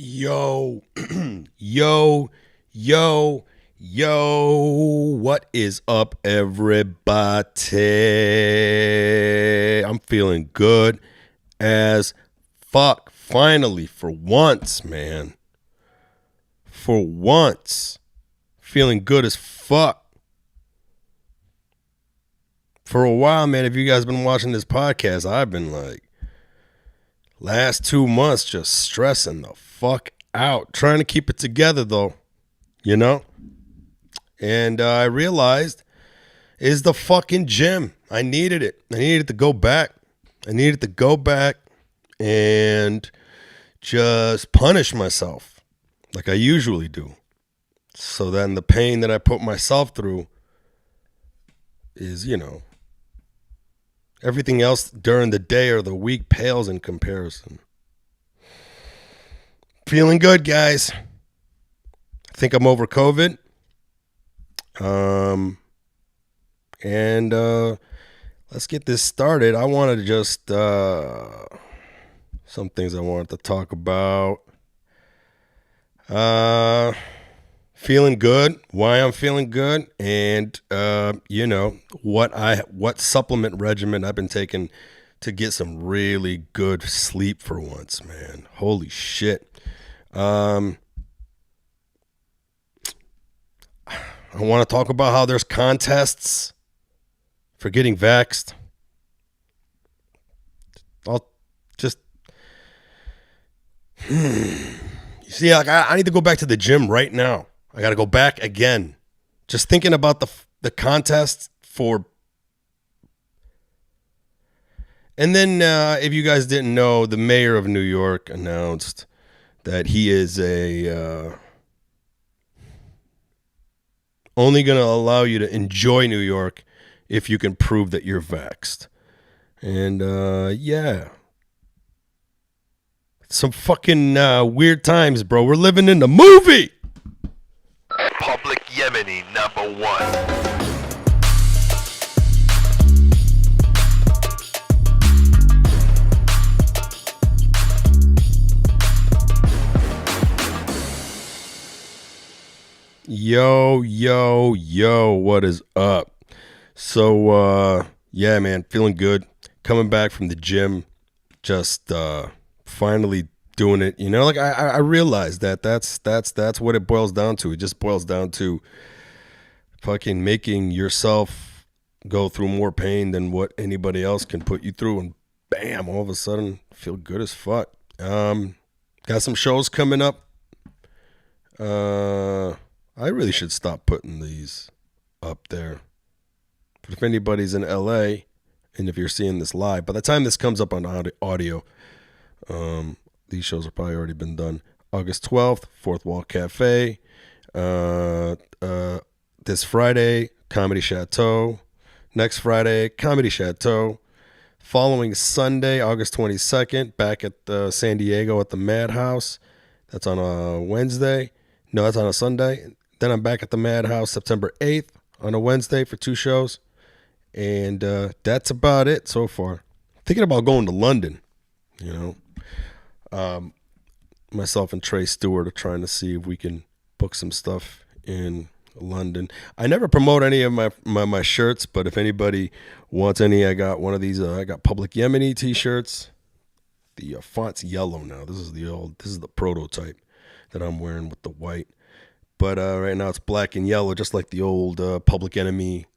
Yo, yo, yo, yo, what is up, everybody? I'm feeling good as fuck. Finally, for once, man. For once. Feeling good as fuck. For a while, man, if you guys been watching this podcast, I've been like, last 2 months just stressing the fuck out. Trying to keep it together, though, you know? And I realized is the fucking gym. I needed it. I needed to go back. I needed to go back and just punish myself like I usually do. So then the pain that I put myself through is, you know, everything else during the day or the week pales in comparison. Feeling good, guys. I think I'm over COVID. And let's get this started. I wanted to just some things I wanted to talk about. Feeling good, why I'm feeling good, and you know what supplement regimen I've been taking to get some really good sleep for once, man. Holy shit. I want to talk about how there's contests for getting vaxxed. I'll just you see, like I need to go back to the gym right now. I got to go back again. Just thinking about the contest for. And then if you guys didn't know, the mayor of New York announced that he is only going to allow you to enjoy New York if you can prove that you're vaxxed. And yeah. Some fucking weird times, bro. We're living in the movie. Public Yemeni #1. Yo, yo, yo, what is up? So, yeah, man, feeling good. Coming back from the gym, just finally doing it. You know, like I realized that's what it boils down to. It just boils down to fucking making yourself go through more pain than what anybody else can put you through, and bam, all of a sudden feel good as fuck. Got some shows coming up. I really should stop putting these up there. But if anybody's in LA, and if you're seeing this live, by the time this comes up on audio, these shows have probably already been done. August 12th, Fourth Wall Cafe. This Friday, Comedy Chateau. Next Friday, Comedy Chateau. Following Sunday, August 22nd, back at San Diego at the Madhouse. That's on a Wednesday. No, that's on a Sunday. Then I'm back at the Madhouse September 8th on a Wednesday for 2 shows. And that's about it so far. Thinking about going to London, you know. Myself and Trey Stewart are trying to see if we can book some stuff in London. I never promote any of my shirts, but if anybody wants any, I got one of these. I got Public Yemeni t-shirts. The font's yellow now. This is the prototype that I'm wearing with the white. But right now it's black and yellow, just like the old Public Enemy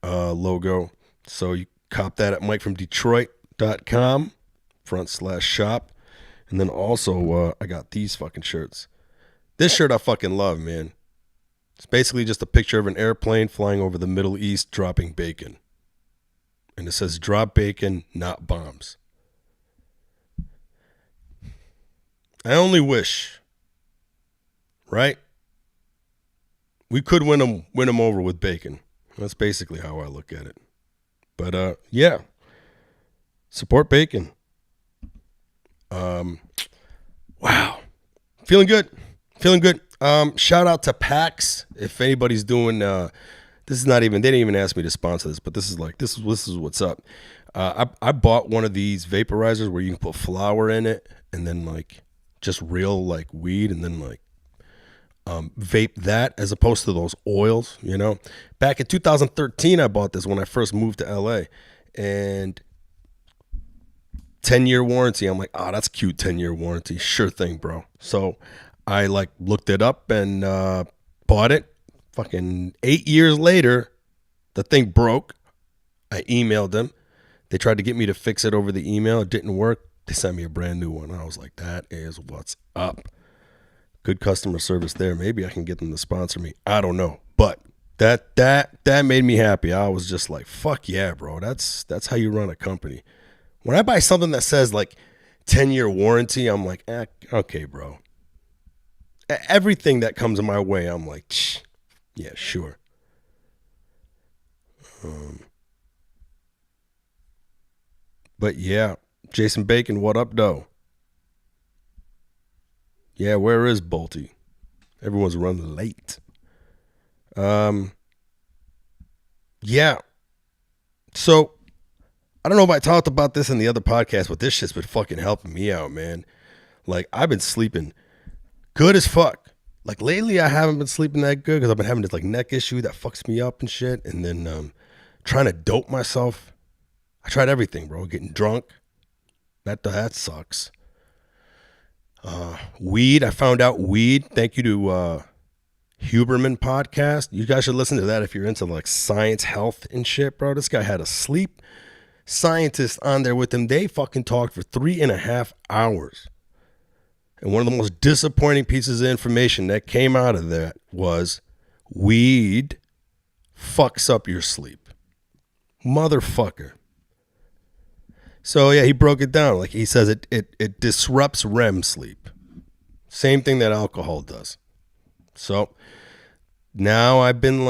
logo. So you cop that at MikeFromDetroit.com /shop. And then also, I got these fucking shirts. This shirt I fucking love, man. It's basically just a picture of an airplane flying over the Middle East dropping bacon. And it says, drop bacon, not bombs. I only wish, right? We could win them over with bacon. That's basically how I look at it. But, yeah. Support bacon. Wow. Feeling good. Shout out to PAX. If anybody's doing, this is not even, they didn't even ask me to sponsor this, but this is what's up. I bought one of these vaporizers where you can put flour in it and then like just real like weed, and then like vape that as opposed to those oils, you know. Back in 2013, I bought this when I first moved to LA, and 10-year warranty. I'm like, oh, that's cute, 10-year warranty. Sure thing, bro. So I like looked it up and bought it. Fucking 8 years later, the thing broke. I emailed them. They tried to get me to fix it over the email. It didn't work. They sent me a brand new one. I was like, that is what's up. Good customer service there. Maybe I can get them to sponsor me. I don't know. But that made me happy. I was just like, fuck yeah, bro. That's how you run a company. When I buy something that says like 10-year warranty, I'm like, okay, bro. Everything that comes in my way, I'm like, yeah, sure. But yeah, Jason Bacon, what up, though? Yeah, where is Bolty? Everyone's running late. Yeah. So, I don't know if I talked about this in the other podcast, but this shit's been fucking helping me out, man. Like, I've been sleeping good as fuck. Like, lately I haven't been sleeping that good because I've been having this, like, neck issue that fucks me up and shit. And then trying to dope myself. I tried everything, bro. Getting drunk. That sucks. Weed. I found out weed. Thank you to Huberman podcast. You guys should listen to that if you're into, like, science, health, and shit, bro. This guy had a sleep scientist on there with him. They fucking talked for 3.5 hours. And one of the most disappointing pieces of information that came out of that was weed fucks up your sleep. Motherfucker. So yeah, he broke it down. Like he says it disrupts REM sleep. Same thing that alcohol does. So now I've been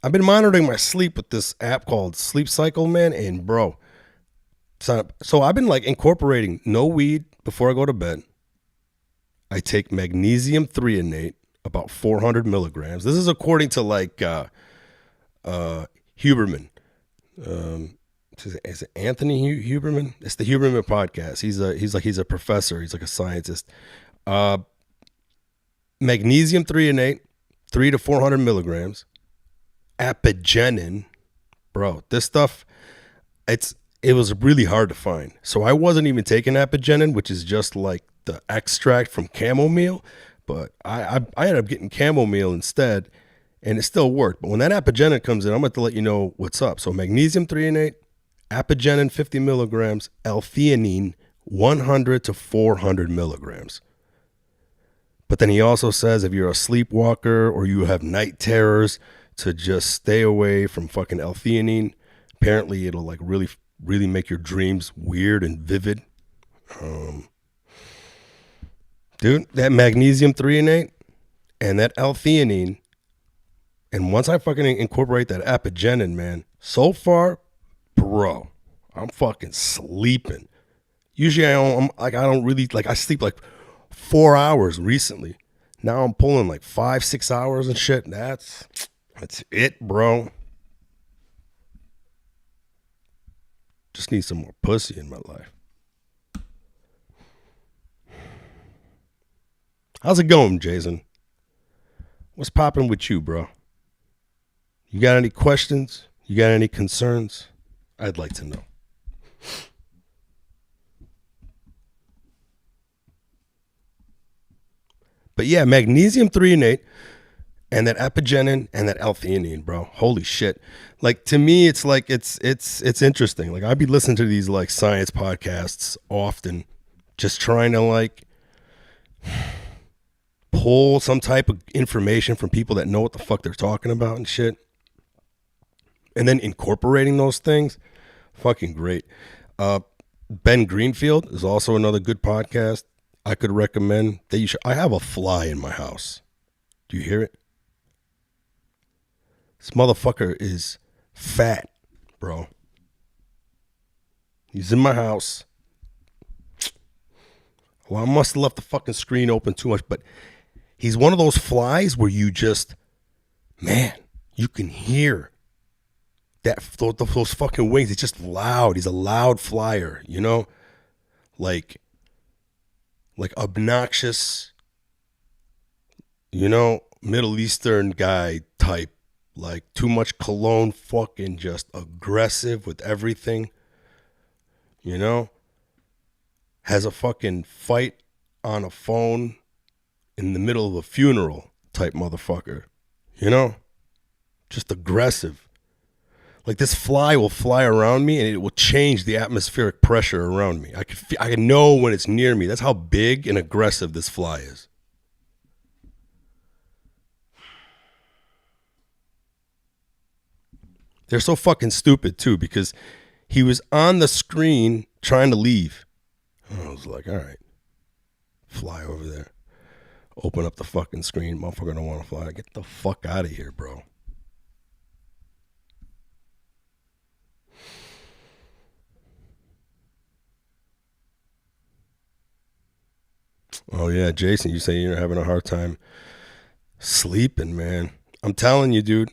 monitoring my sleep with this app called Sleep Cycle, man. And bro, so I've been like incorporating no weed before I go to bed. I take magnesium threonate, about 400 milligrams. This is according to like Huberman. Is it Anthony Huberman? It's the Huberman podcast. He's a professor. He's like a scientist. Magnesium threonate, 300 to 400 milligrams. Apigenin, bro. This stuff, it was really hard to find. So I wasn't even taking apigenin, which is just like the extract from chamomile. But I ended up getting chamomile instead, and it still worked. But when that apigenin comes in, I'm going to let you know what's up. So magnesium threonate, apigenin 50 milligrams, L-theanine 100 to 400 milligrams. But then he also says if you're a sleepwalker or you have night terrors, to just stay away from fucking L-theanine. Apparently it'll like really, really make your dreams weird and vivid. Dude, that magnesium threonate and that L-theanine, and once I fucking incorporate that apigenin, man, so far, bro, I'm fucking sleeping. Usually I don't really, like I sleep like 4 hours recently. Now I'm pulling like 5-6 hours and shit. That's it, bro. Just need some more pussy in my life. How's it going, Jason? What's popping with you, bro? You got any questions? You got any concerns? I'd like to know. But yeah, magnesium threonate and that apigenin and that L-theanine, bro. Holy shit. Like to me, it's like it's interesting. Like I'd be listening to these like science podcasts often, just trying to like pull some type of information from people that know what the fuck they're talking about and shit. And then incorporating those things, fucking great. Ben Greenfield is also another good podcast I could recommend. That you should. I have a fly in my house. Do you hear it? This motherfucker is fat, bro. He's in my house. Well, I must have left the fucking screen open too much, but he's one of those flies where you just, man, you can hear those fucking wings. It's just loud. He's a loud flyer, you know? Like like obnoxious, you know, Middle Eastern guy type, like too much cologne, fucking just aggressive with everything, you know, has a fucking fight on a phone in the middle of a funeral type motherfucker, you know, just aggressive. Like this fly will fly around me and it will change the atmospheric pressure around me. I can know when it's near me. That's how big and aggressive this fly is. They're so fucking stupid too, because he was on the screen trying to leave. And I was like, all right, fly over there. Open up the fucking screen. Motherfucker don't want to fly. Get the fuck out of here, bro. Oh yeah, Jason, you say you're having a hard time sleeping, man. I'm telling you, dude,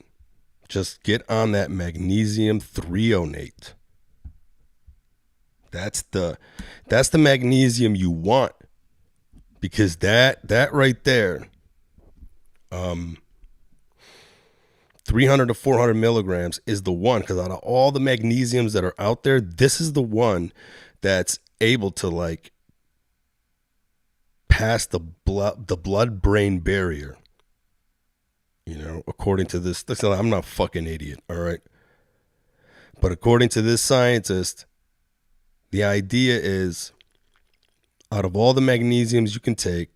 just get on that magnesium threonate. That's the magnesium you want, because that right there, 300 to 400 milligrams is the one. Because out of all the magnesiums that are out there, this is the one that's able to like pass the blood-brain barrier. You know, according to this, listen, I'm not a fucking idiot, all right? But according to this scientist, the idea is, out of all the magnesiums you can take,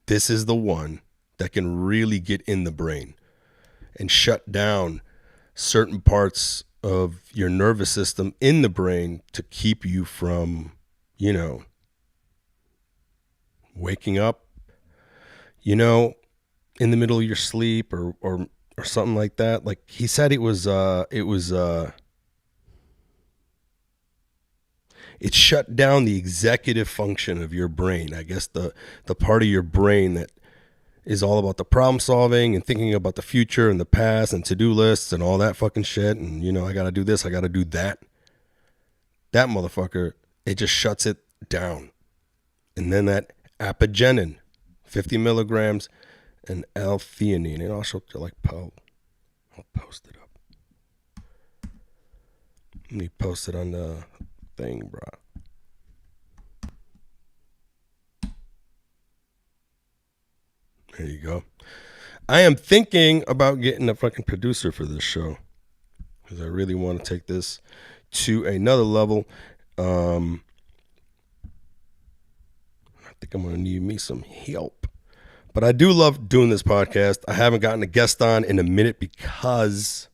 this is the one that can really get in the brain and shut down certain parts of your nervous system in the brain to keep you from, you know, waking up, you know, in the middle of your sleep or something like that. Like he said, it shut down the executive function of your brain. I guess the part of your brain that is all about the problem solving and thinking about the future and the past and to-do lists and all that fucking shit. And, you know, I got to do this, I got to do that. That motherfucker, it just shuts it down. And then that apigenin, 50 milligrams, and L-theanine. And I'll show you, like, I'll post it up. Let me post it on the thing, bro. There you go. I am thinking about getting a fucking producer for this show, because I really want to take this to another level. I think I'm going to need me some help. But I do love doing this podcast. I haven't gotten a guest on in a minute because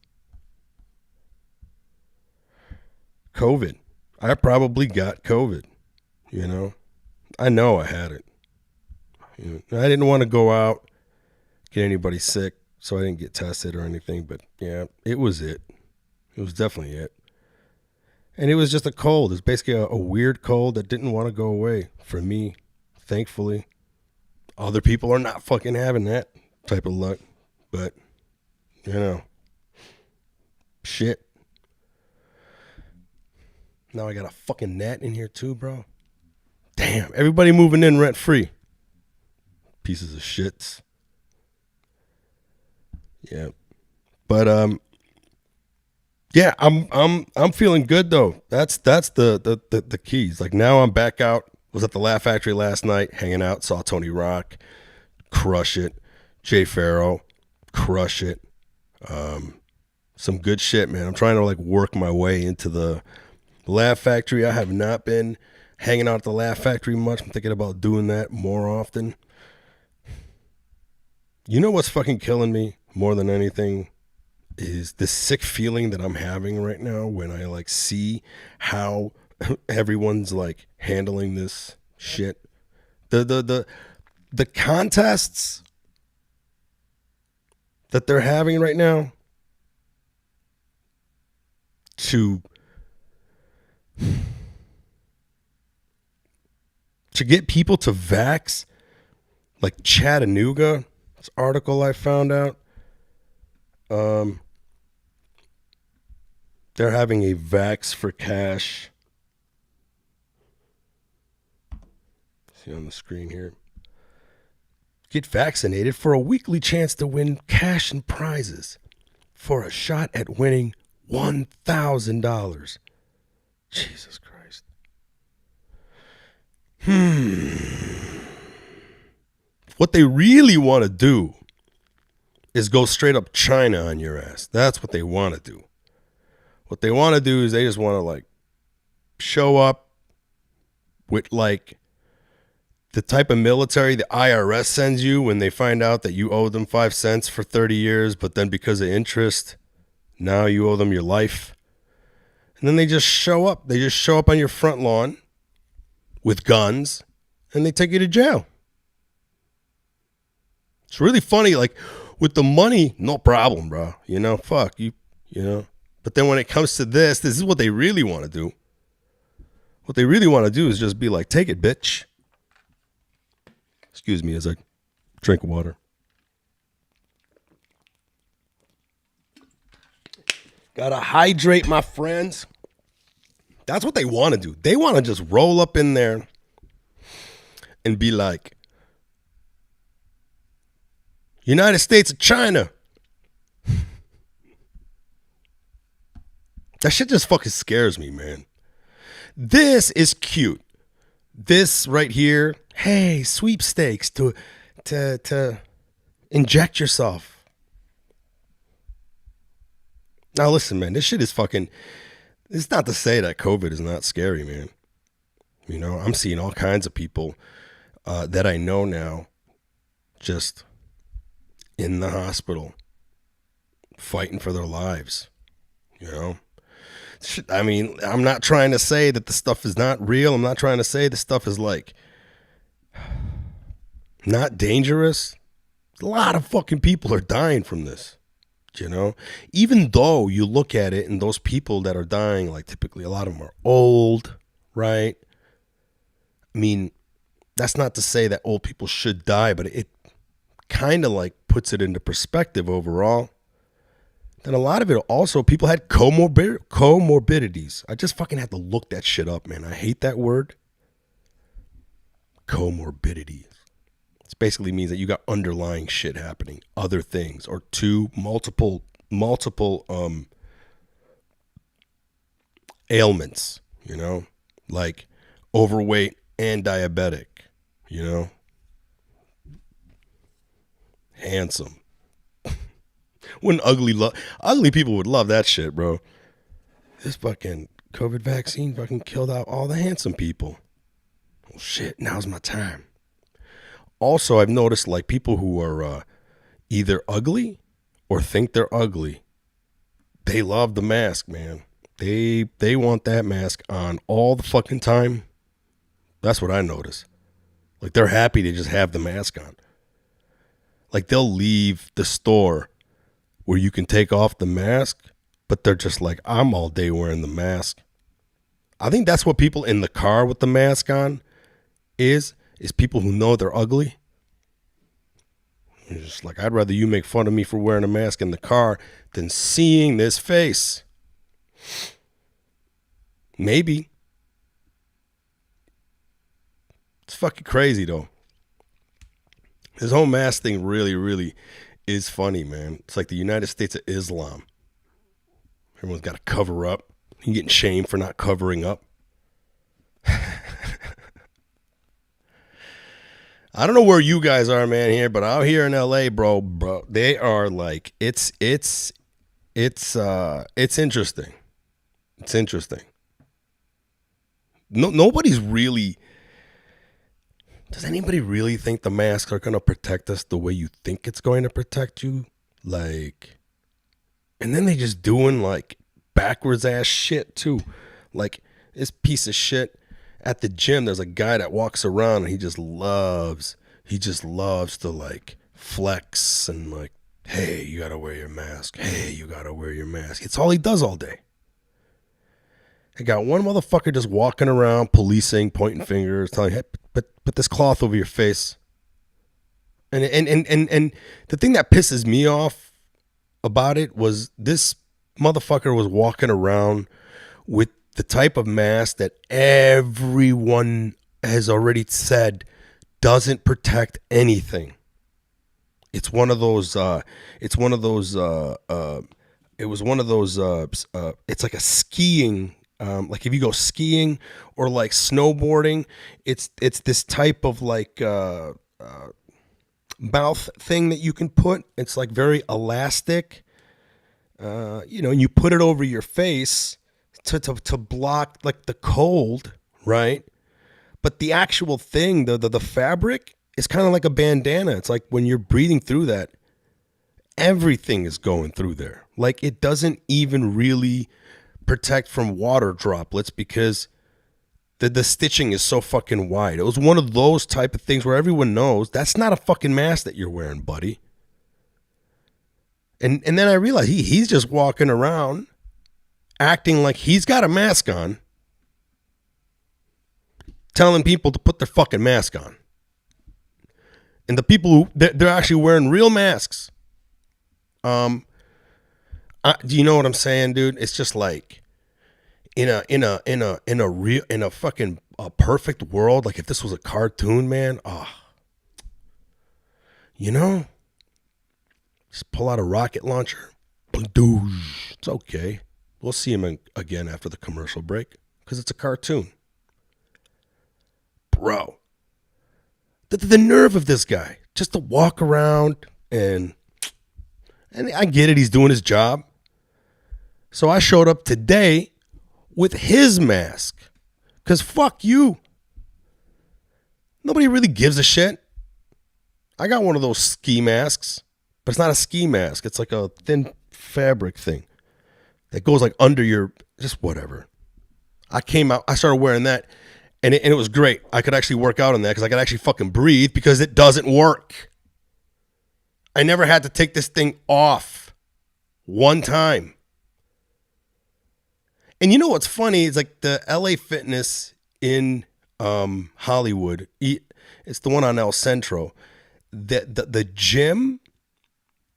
COVID. I probably got COVID, you know. I know I had it. You know, I didn't want to go out, get anybody sick, so I didn't get tested or anything. But, yeah, it was it. It was definitely it. And it was just a cold. It's basically a weird cold that didn't want to go away for me, thankfully. Other people are not fucking having that type of luck. But, you know, shit. Now I got a fucking gnat in here too, bro. Damn, everybody moving in rent free. Pieces of shits. Yeah. But yeah, I'm feeling good though. That's the keys. Like now I'm back out. Was at the Laugh Factory last night, hanging out, saw Tony Rock, crush it. Jay Farrow, crush it. Some good shit, man. I'm trying to like work my way into the Laugh Factory. I have not been hanging out at the Laugh Factory much. I'm thinking about doing that more often. You know what's fucking killing me more than anything is this sick feeling that I'm having right now when I like see how everyone's like handling this shit. The contests that they're having right now to get people to vax, like Chattanooga, this article I found out, they're having a vax for cash. See on the screen here. Get vaccinated for a weekly chance to win cash and prizes for a shot at winning $1,000. Jesus Christ. What they really want to do is go straight up China on your ass. That's what they want to do. What they want to do is they just want to like show up with like the type of military the IRS sends you when they find out that you owe them 5 cents for 30 years, but then because of interest, now you owe them your life. And then they just show up. They just show up on your front lawn with guns and they take you to jail. It's really funny. Like with the money, no problem, bro. You know, fuck you, you know. But then when it comes to this is what they really want to do. What they really want to do is just be like, take it, bitch. Excuse me as I drink water. Gotta hydrate, my friends. That's what they want to do. They want to just roll up in there and be like, United States of China. That shit just fucking scares me, man. This is cute. This right here, hey, sweepstakes to inject yourself. Now listen, man, this shit is fucking, it's not to say that COVID is not scary, man. You know, I'm seeing all kinds of people that I know now just in the hospital fighting for their lives, you know? I mean, I'm not trying to say that the stuff is not real. I'm not trying to say the stuff is like not dangerous. A lot of fucking people are dying from this, you know? Even though you look at it and those people that are dying, like typically a lot of them are old, right? I mean, that's not to say that old people should die, but it kind of like puts it into perspective overall. And a lot of it also, people had comorbidities. I just fucking had to look that shit up, man. I hate that word. Comorbidities. It basically means that you got underlying shit happening, other things, or multiple ailments, you know, like overweight and diabetic, you know, handsome. When ugly people would love that shit, bro. This fucking COVID vaccine fucking killed out all the handsome people. Oh shit, now's my time. Also, I've noticed like people who are either ugly or think they're ugly, they love the mask, man. They want that mask on all the fucking time. That's what I notice. Like they're happy to just have the mask on. Like they'll leave the store where you can take off the mask, but they're just like, I'm all day wearing the mask. I think that's what people in the car with the mask on is people who know they're ugly. It's just like, I'd rather you make fun of me for wearing a mask in the car than seeing this face. Maybe. It's fucking crazy, though. This whole mask thing really, really is funny, man. It's like the United States of Islam. Everyone's got to cover up. You're getting shamed for not covering up. I don't know where you guys are, man, here, but out here in LA, bro, they are like, it's interesting. It's interesting. Nobody's really. Does anybody really think the masks are going to protect us the way you think it's going to protect you? Like, and then they just doing like backwards ass shit too. Like this piece of shit at the gym, there's a guy that walks around and he just loves to like flex and like, hey, you got to wear your mask. Hey, you got to wear your mask. It's all he does all day. I got one motherfucker just walking around, policing, pointing fingers, telling, hey, put this cloth over your face. And the thing that pisses me off about it was this motherfucker was walking around with the type of mask that everyone has already said doesn't protect anything. It's one of those. It was one of those. It's like a skiing. Like if you go skiing or like snowboarding, it's this type of like mouth thing that you can put. It's like very elastic. And you put it over your face to block like the cold, right? But the actual thing, the fabric is kind of like a bandana. It's like when you're breathing through that, everything is going through there. Like it doesn't even really protect from water droplets because the stitching is so fucking wide. It was one of those type of things where everyone knows that's not a fucking mask that you're wearing, buddy. And then I realized he's just walking around acting like he's got a mask on, telling people to put their fucking mask on. And the people who they're actually wearing real masks. Do you know what I'm saying, dude? It's just like in a fucking perfect world, like if this was a cartoon, man, just pull out a rocket launcher. It's okay. We'll see him again after the commercial break because it's a cartoon. Bro, the nerve of this guy just to walk around and I get it, he's doing his job. So I showed up today with his mask because fuck you. Nobody really gives a shit. I got one of those ski masks, but it's not a ski mask. It's like a thin fabric thing that goes like under your, just whatever. I came out, I started wearing that. And it was great. I could actually work out on that because I could actually fucking breathe because it doesn't work. I never had to take this thing off one time. And you know what's funny? It's like the LA Fitness in Hollywood. It's the one on El Centro. The gym,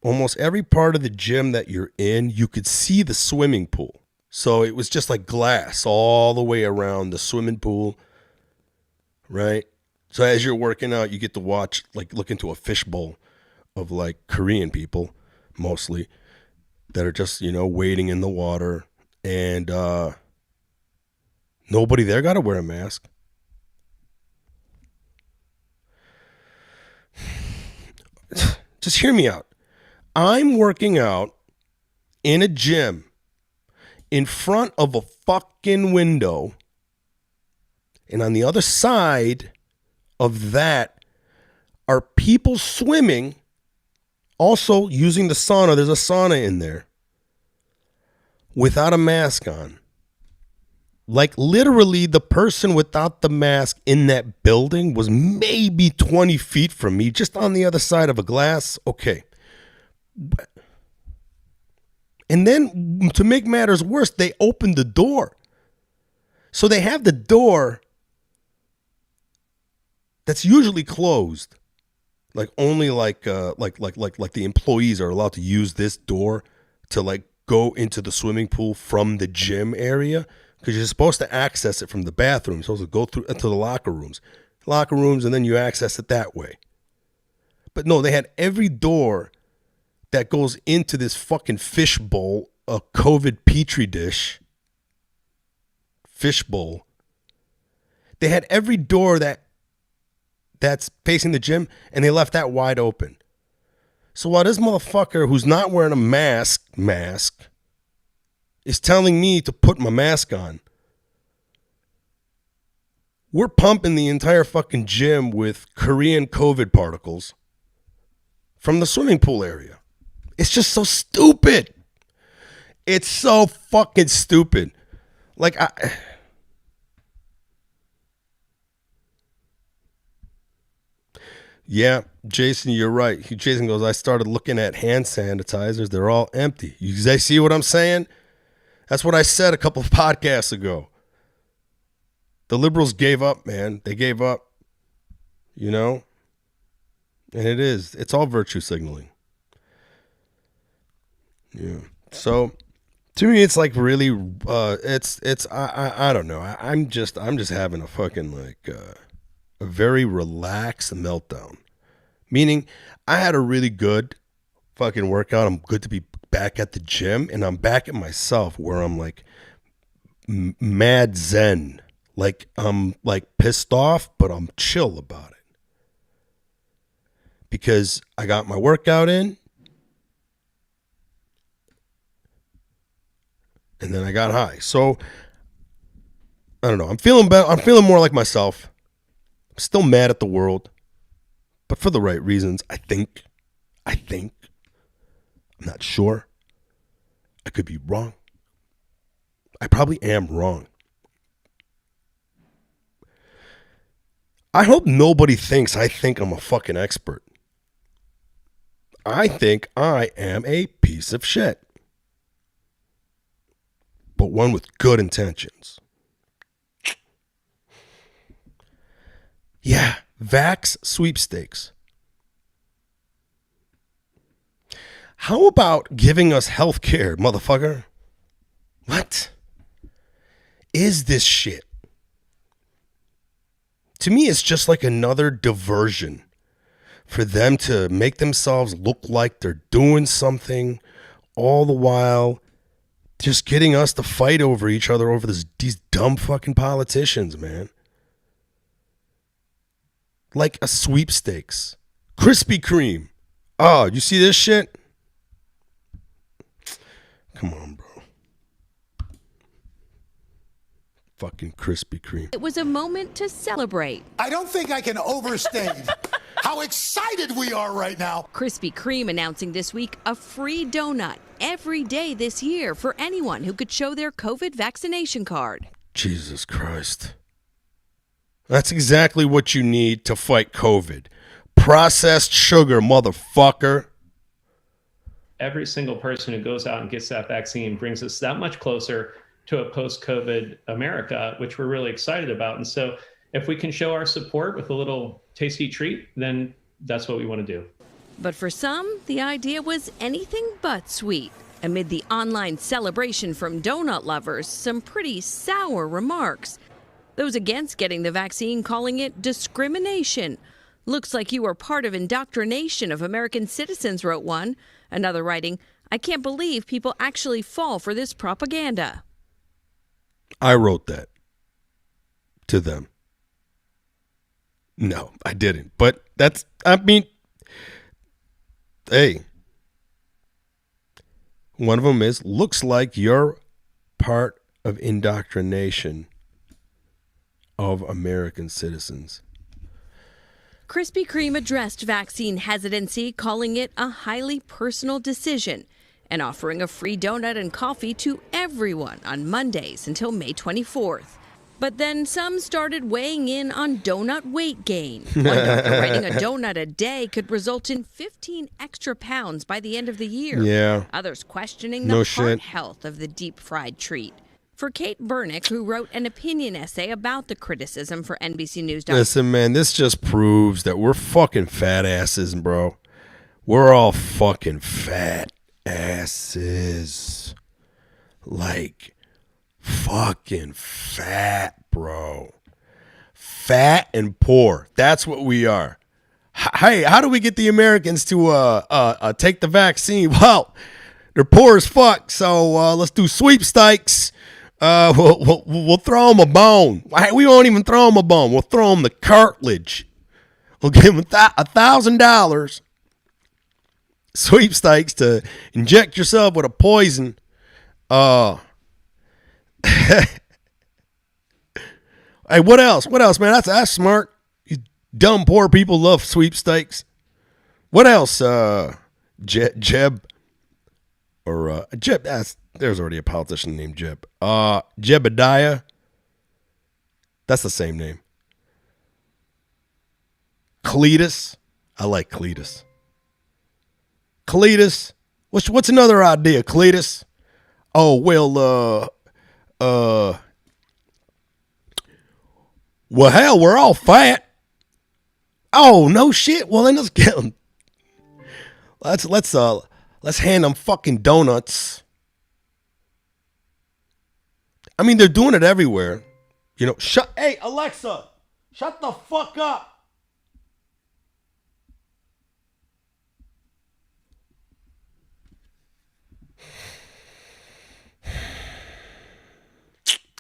almost every part of the gym that you're in, you could see the swimming pool. So it was just like glass all the way around the swimming pool. Right? So as you're working out, you get to watch, like look into a fishbowl of like Korean people, mostly, that are just, wading in the water. And nobody there got to wear a mask. Just hear me out. I'm working out in a gym in front of a fucking window. And on the other side of that are people swimming, also using the sauna. There's a sauna in there without a mask on. Like literally the person without the mask in that building was maybe 20 feet from me, just on the other side of a glass. Okay. And then to make matters worse, they opened the door. So they have the door that's usually closed, like only like the employees are allowed to use this door to like go into the swimming pool from the gym area because you're supposed to access it from the bathroom. You're supposed to go through into the locker rooms, and then you access it that way. But no, they had every door that goes into this fucking fishbowl, a COVID petri dish fishbowl. They had every door that's facing the gym, and they left that wide open. So while this motherfucker who's not wearing a mask is telling me to put my mask on, we're pumping the entire fucking gym with Korean COVID particles from the swimming pool area. It's just so stupid. It's so fucking stupid. Like, yeah, Jason, you're right. Jason goes, I started looking at hand sanitizers. They're all empty. You guys see what I'm saying? That's what I said a couple of podcasts ago. The liberals gave up, man. They gave up, And it's all virtue signaling. Yeah. So to me, it's like really, I don't know. I'm just having a fucking a very relaxed meltdown. Meaning, I had a really good fucking workout. I'm good to be back at the gym, and I'm back at myself where I'm like mad zen. Like I'm like pissed off, but I'm chill about it. Because I got my workout in, and then I got high. So I don't know. I'm feeling better. I'm feeling more like myself. I'm still mad at the world, but for the right reasons, I think. I'm not sure. I could be wrong. I probably am wrong. I hope nobody thinks I think I'm a fucking expert. I think I am a piece of shit. But one with good intentions. Yeah, Vax sweepstakes. How about giving us health care, motherfucker? What is this shit? To me, it's just like another diversion for them to make themselves look like they're doing something, all the while just getting us to fight over each other over these dumb fucking politicians, man. Like a sweepstakes. Krispy Kreme. Oh, you see this shit? Come on, bro. Fucking Krispy Kreme. It was a moment to celebrate. I don't think I can overstate how excited we are right now. Krispy Kreme announcing this week a free donut every day this year for anyone who could show their COVID vaccination card. Jesus Christ. That's exactly what you need to fight COVID. Processed sugar, motherfucker. Every single person who goes out and gets that vaccine brings us that much closer to a post-COVID America, which we're really excited about. And so if we can show our support with a little tasty treat, then that's what we want to do. But for some, the idea was anything but sweet. Amid the online celebration from donut lovers, some pretty sour remarks. Those against getting the vaccine calling it discrimination. Looks like you are part of indoctrination of American citizens, wrote one. Another writing, I can't believe people actually fall for this propaganda. I wrote that to them. No, I didn't. But hey. One of them is, looks like you're part of indoctrination of American citizens. Krispy Kreme addressed vaccine hesitancy, calling it a highly personal decision and offering a free donut and coffee to everyone on Mondays until May 24th. But then some started weighing in on donut weight gain. One doctor writing a donut a day could result in 15 extra pounds by the end of the year. Yeah. Others questioning the heart health of the deep-fried treat. For Kate Bernick, who wrote an opinion essay about the criticism for NBC News. Listen, man, this just proves that we're fucking fat asses, bro. We're all fucking fat asses. Like, fucking fat, bro. Fat and poor. That's what we are. Hey, how do we get the Americans to take the vaccine? Well, they're poor as fuck, so let's do sweepstakes. We'll throw them a bone. We won't even throw them a bone. We'll throw them the cartilage. We'll give them $1,000 sweepstakes to inject yourself with a poison. Hey, what else? What else, man? That's smart. You dumb poor people love sweepstakes. What else? Jeb. Or Jeb. There's already a politician named Jeb. Jebediah. That's the same name. Cletus. I like Cletus. Cletus. What's another idea, Cletus? Oh, well, well, hell, we're all fat. Oh, no shit. Well, then let's get them. Let's hand them fucking donuts. I mean, they're doing it everywhere. You know, hey, Alexa, Shut the fuck up.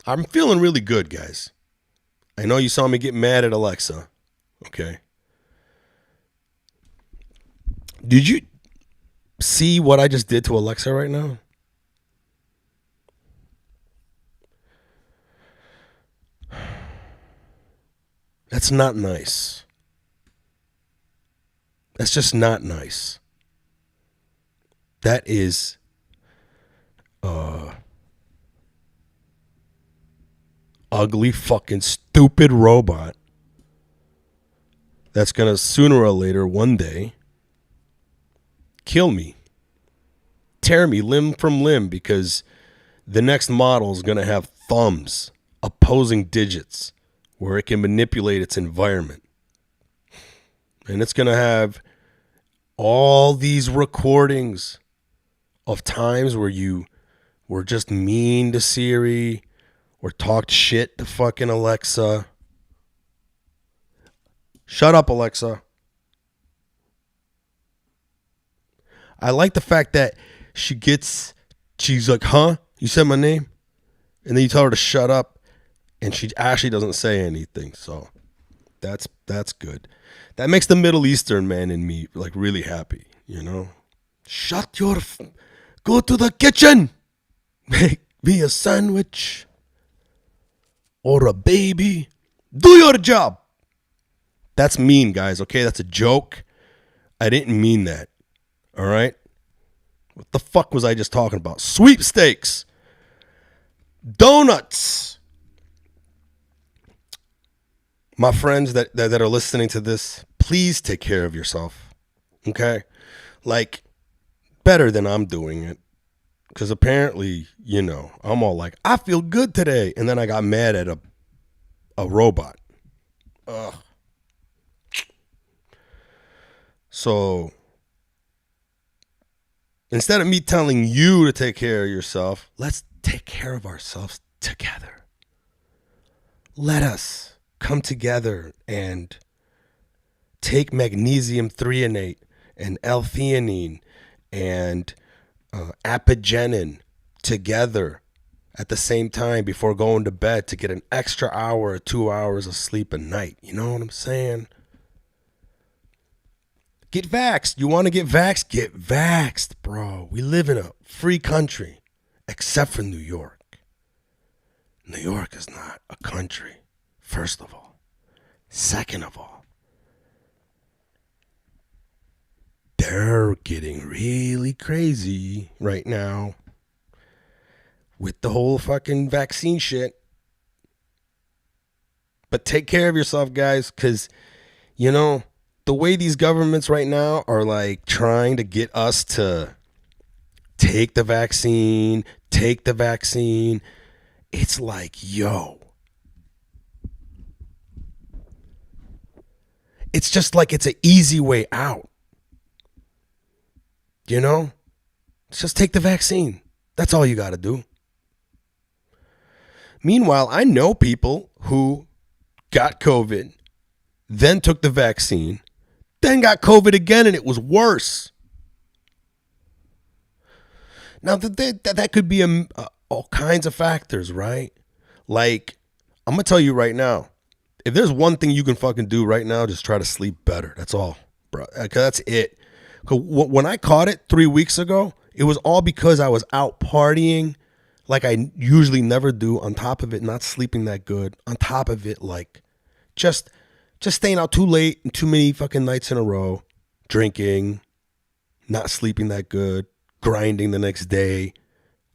I'm feeling really good, guys. I know you saw me get mad at Alexa. Okay. Did you see what I just did to Alexa right now? That's not nice. That's just not nice. That is ugly fucking stupid robot that's gonna sooner or later one day kill me, tear me limb from limb, because the next model is gonna have thumbs, opposing digits, where it can manipulate its environment. And it's gonna have all these recordings of times where you were just mean to Siri or talked shit to fucking Alexa. Shut up, Alexa. I like the fact that she's like, huh? You said my name? And then you tell her to shut up, and she actually doesn't say anything. So that's good. That makes the Middle Eastern man in me like really happy, you know? Go to the kitchen. Make me a sandwich or a baby. Do your job. That's mean, guys, okay? That's a joke. I didn't mean that, all right? What the fuck was I just talking about? Sweepstakes. Donuts. My friends that are listening to this, please take care of yourself, okay? Like, better than I'm doing it. Because apparently, you know, I'm all like, I feel good today. And then I got mad at a robot. Ugh. So, instead of me telling you to take care of yourself, let's take care of ourselves together. Let us come together and take magnesium threonate and L-theanine and apigenin together at the same time before going to bed to get an extra hour or 2 hours of sleep a night. You know what I'm saying? Get vaxxed. You want to get vaxxed? Get vaxxed, bro. We live in a free country, except for New York. New York is not a country, first of all. Second of all, they're getting really crazy right now with the whole fucking vaccine shit. But take care of yourself, guys, because, you know, the way these governments right now are like trying to get us to take the vaccine, it's like, yo. It's just like it's an easy way out. You know? Just take the vaccine. That's all you got to do. Meanwhile, I know people who got COVID, then took the vaccine, then got COVID again, and it was worse. Now, that could be all kinds of factors, right? Like, I'm going to tell you right now, if there's one thing you can fucking do right now, just try to sleep better. That's all, bro. That's it. When I caught it 3 weeks ago, it was all because I was out partying like I usually never do. On top of it, not sleeping that good. On top of it, like just staying out too late and too many fucking nights in a row, drinking, not sleeping that good, grinding the next day.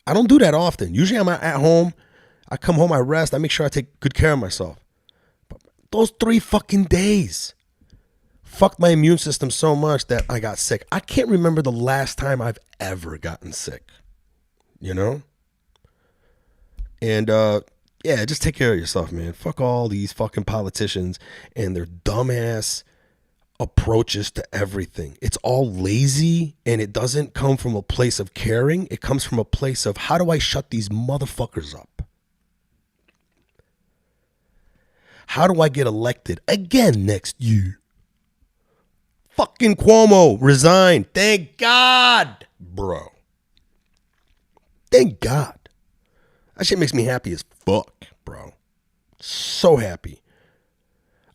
I don't do that often. Usually I'm at home. I come home, I rest. I make sure I take good care of myself. But those 3 fucking days fucked my immune system so much that I got sick. I can't remember the last time I've ever gotten sick, you know? And, yeah, just take care of yourself, man. Fuck all these fucking politicians and their dumbass approaches to everything. It's all lazy, and it doesn't come from a place of caring. It comes from a place of, how do I shut these motherfuckers up? How do I get elected again next year? Fucking Cuomo resigned. Thank God, bro. Thank God. That shit makes me happy as fuck, bro. So happy.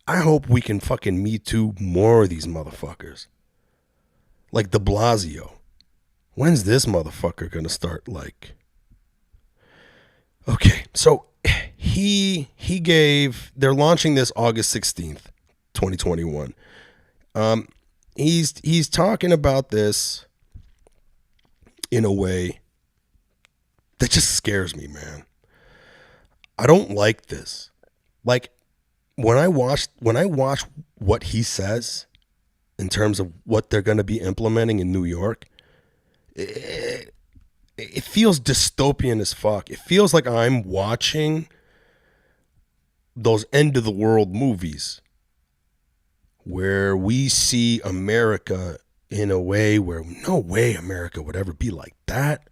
I hope we can fucking Me Too more of these motherfuckers. Like de Blasio. When's this motherfucker gonna start, like... Okay, so they're launching this August 16th, 2021. He's talking about this in a way that just scares me, man. I don't like this. Like, when I watch what he says in terms of what they're going to be implementing in New York, it feels dystopian as fuck. It feels like I'm watching those end of the world movies where we see America in a way where no way America would ever be like that.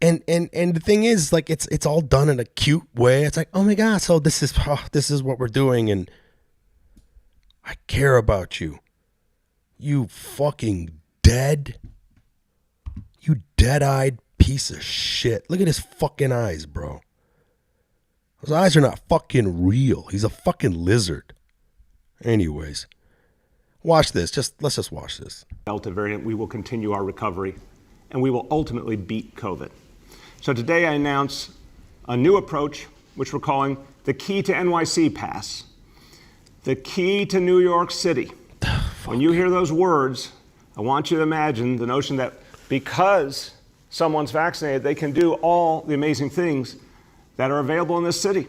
And the thing is, like, it's all done in a cute way. It's like, oh my God, so this is what we're doing, and I care about you. You fucking dead. You dead-eyed piece of shit. Look at his fucking eyes, bro. Those eyes are not fucking real. He's a fucking lizard. Anyways, watch this. Let's just watch this. Delta variant, we will continue our recovery, and we will ultimately beat COVID. So today I announce a new approach, which we're calling the Key to NYC Pass. The key to New York City. When you hear those words, I want you to imagine the notion that because someone's vaccinated, they can do all the amazing things that are available in this city.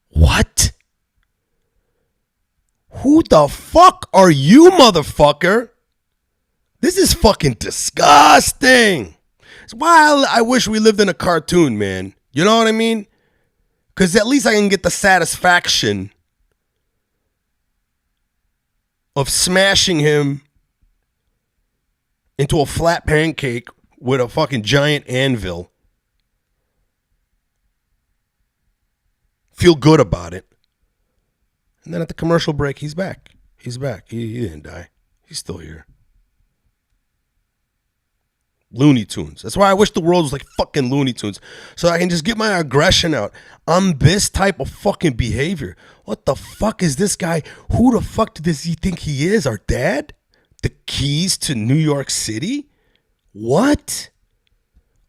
What? Who the fuck are you, motherfucker? This is fucking disgusting. It's why I wish we lived in a cartoon, man. You know what I mean? Because at least I can get the satisfaction of smashing him into a flat pancake with a fucking giant anvil. Feel good about it. And then at the commercial break, he's back. He's back. He didn't die. He's still here. Looney Tunes. That's why I wish the world was like fucking Looney Tunes. So I can just get my aggression out on this type of fucking behavior. What the fuck is this guy? Who the fuck does he think he is? Our dad? The keys to New York City? What?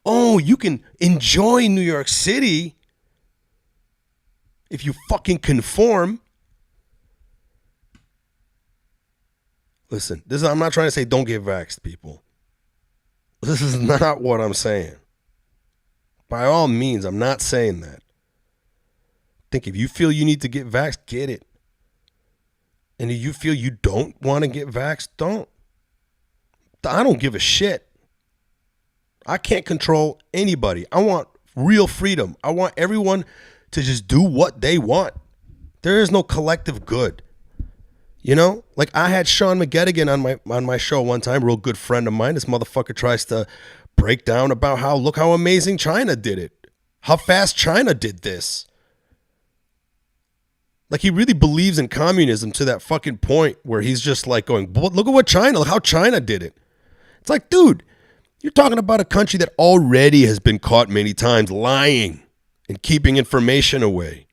Oh, you can enjoy New York City if you fucking conform. Listen, I'm not trying to say don't get vaxxed, people. This is not what I'm saying. By all means, I'm not saying that. I think if you feel you need to get vaxxed, get it. And if you feel you don't want to get vaxxed, don't. I don't give a shit. I can't control anybody. I want real freedom. I want everyone to just do what they want. There is no collective good. You know, like I had Sean McGettigan on my show one time, real good friend of mine. This motherfucker tries to break down about look how amazing China did it. How fast China did this. Like he really believes in communism to that fucking point where he's just like going, look at how China did it. It's like, dude, you're talking about a country that already has been caught many times lying and keeping information away.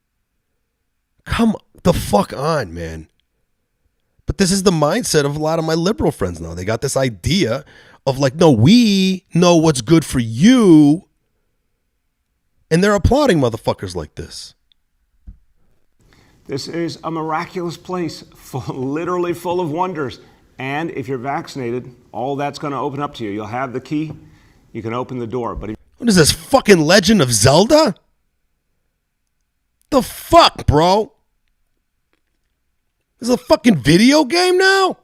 Come the fuck on, man. But this is the mindset of a lot of my liberal friends now. They got this idea of like, no, we know what's good for you. And they're applauding motherfuckers like this. This is a miraculous place, literally full of wonders. And if you're vaccinated, all that's going to open up to you. You'll have the key. You can open the door. But what is this, fucking Legend of Zelda? The fuck, bro? This is a fucking video game now?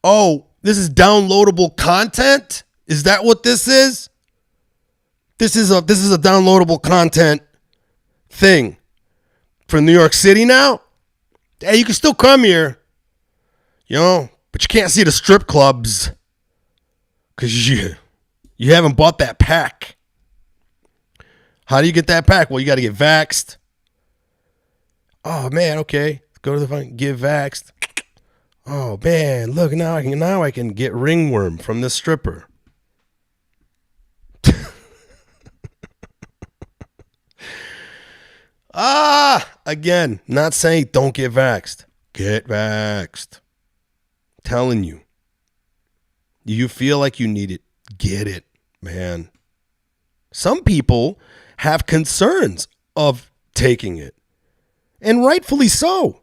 Oh, this is downloadable content? Is that what this is? This is a downloadable content thing for New York City now? Hey, you can still come here, you know, but you can't see the strip clubs because you haven't bought that pack. How do you get that back? Well, you got to get vaxxed. Oh man, okay. Go to the phone, get vaxxed. Oh man, look, now I can get ringworm from the stripper. Again, not saying don't get vaxxed. Get vaxxed. Telling you. You feel like you need it. Get it, man. Some people have concerns of taking it. And rightfully so.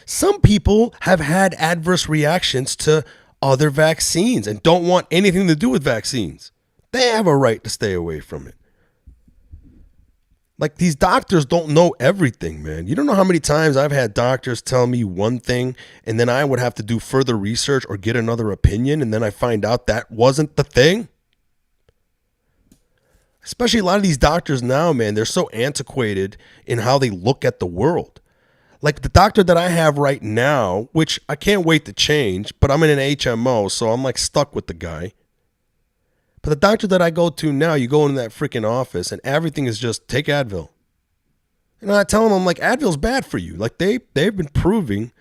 Some people have had adverse reactions to other vaccines and don't want anything to do with vaccines. They have a right to stay away from it. Like, these doctors don't know everything, man. You don't know how many times I've had doctors tell me one thing and then I would have to do further research or get another opinion, and then I find out that wasn't the thing. Especially a lot of these doctors now, man, they're so antiquated in how they look at the world. Like the doctor that I have right now, which I can't wait to change, but I'm in an HMO, so I'm like stuck with the guy. But the doctor that I go to now, you go into that freaking office and everything is just take Advil. And I tell them, I'm like, Advil's bad for you. Like they've been proving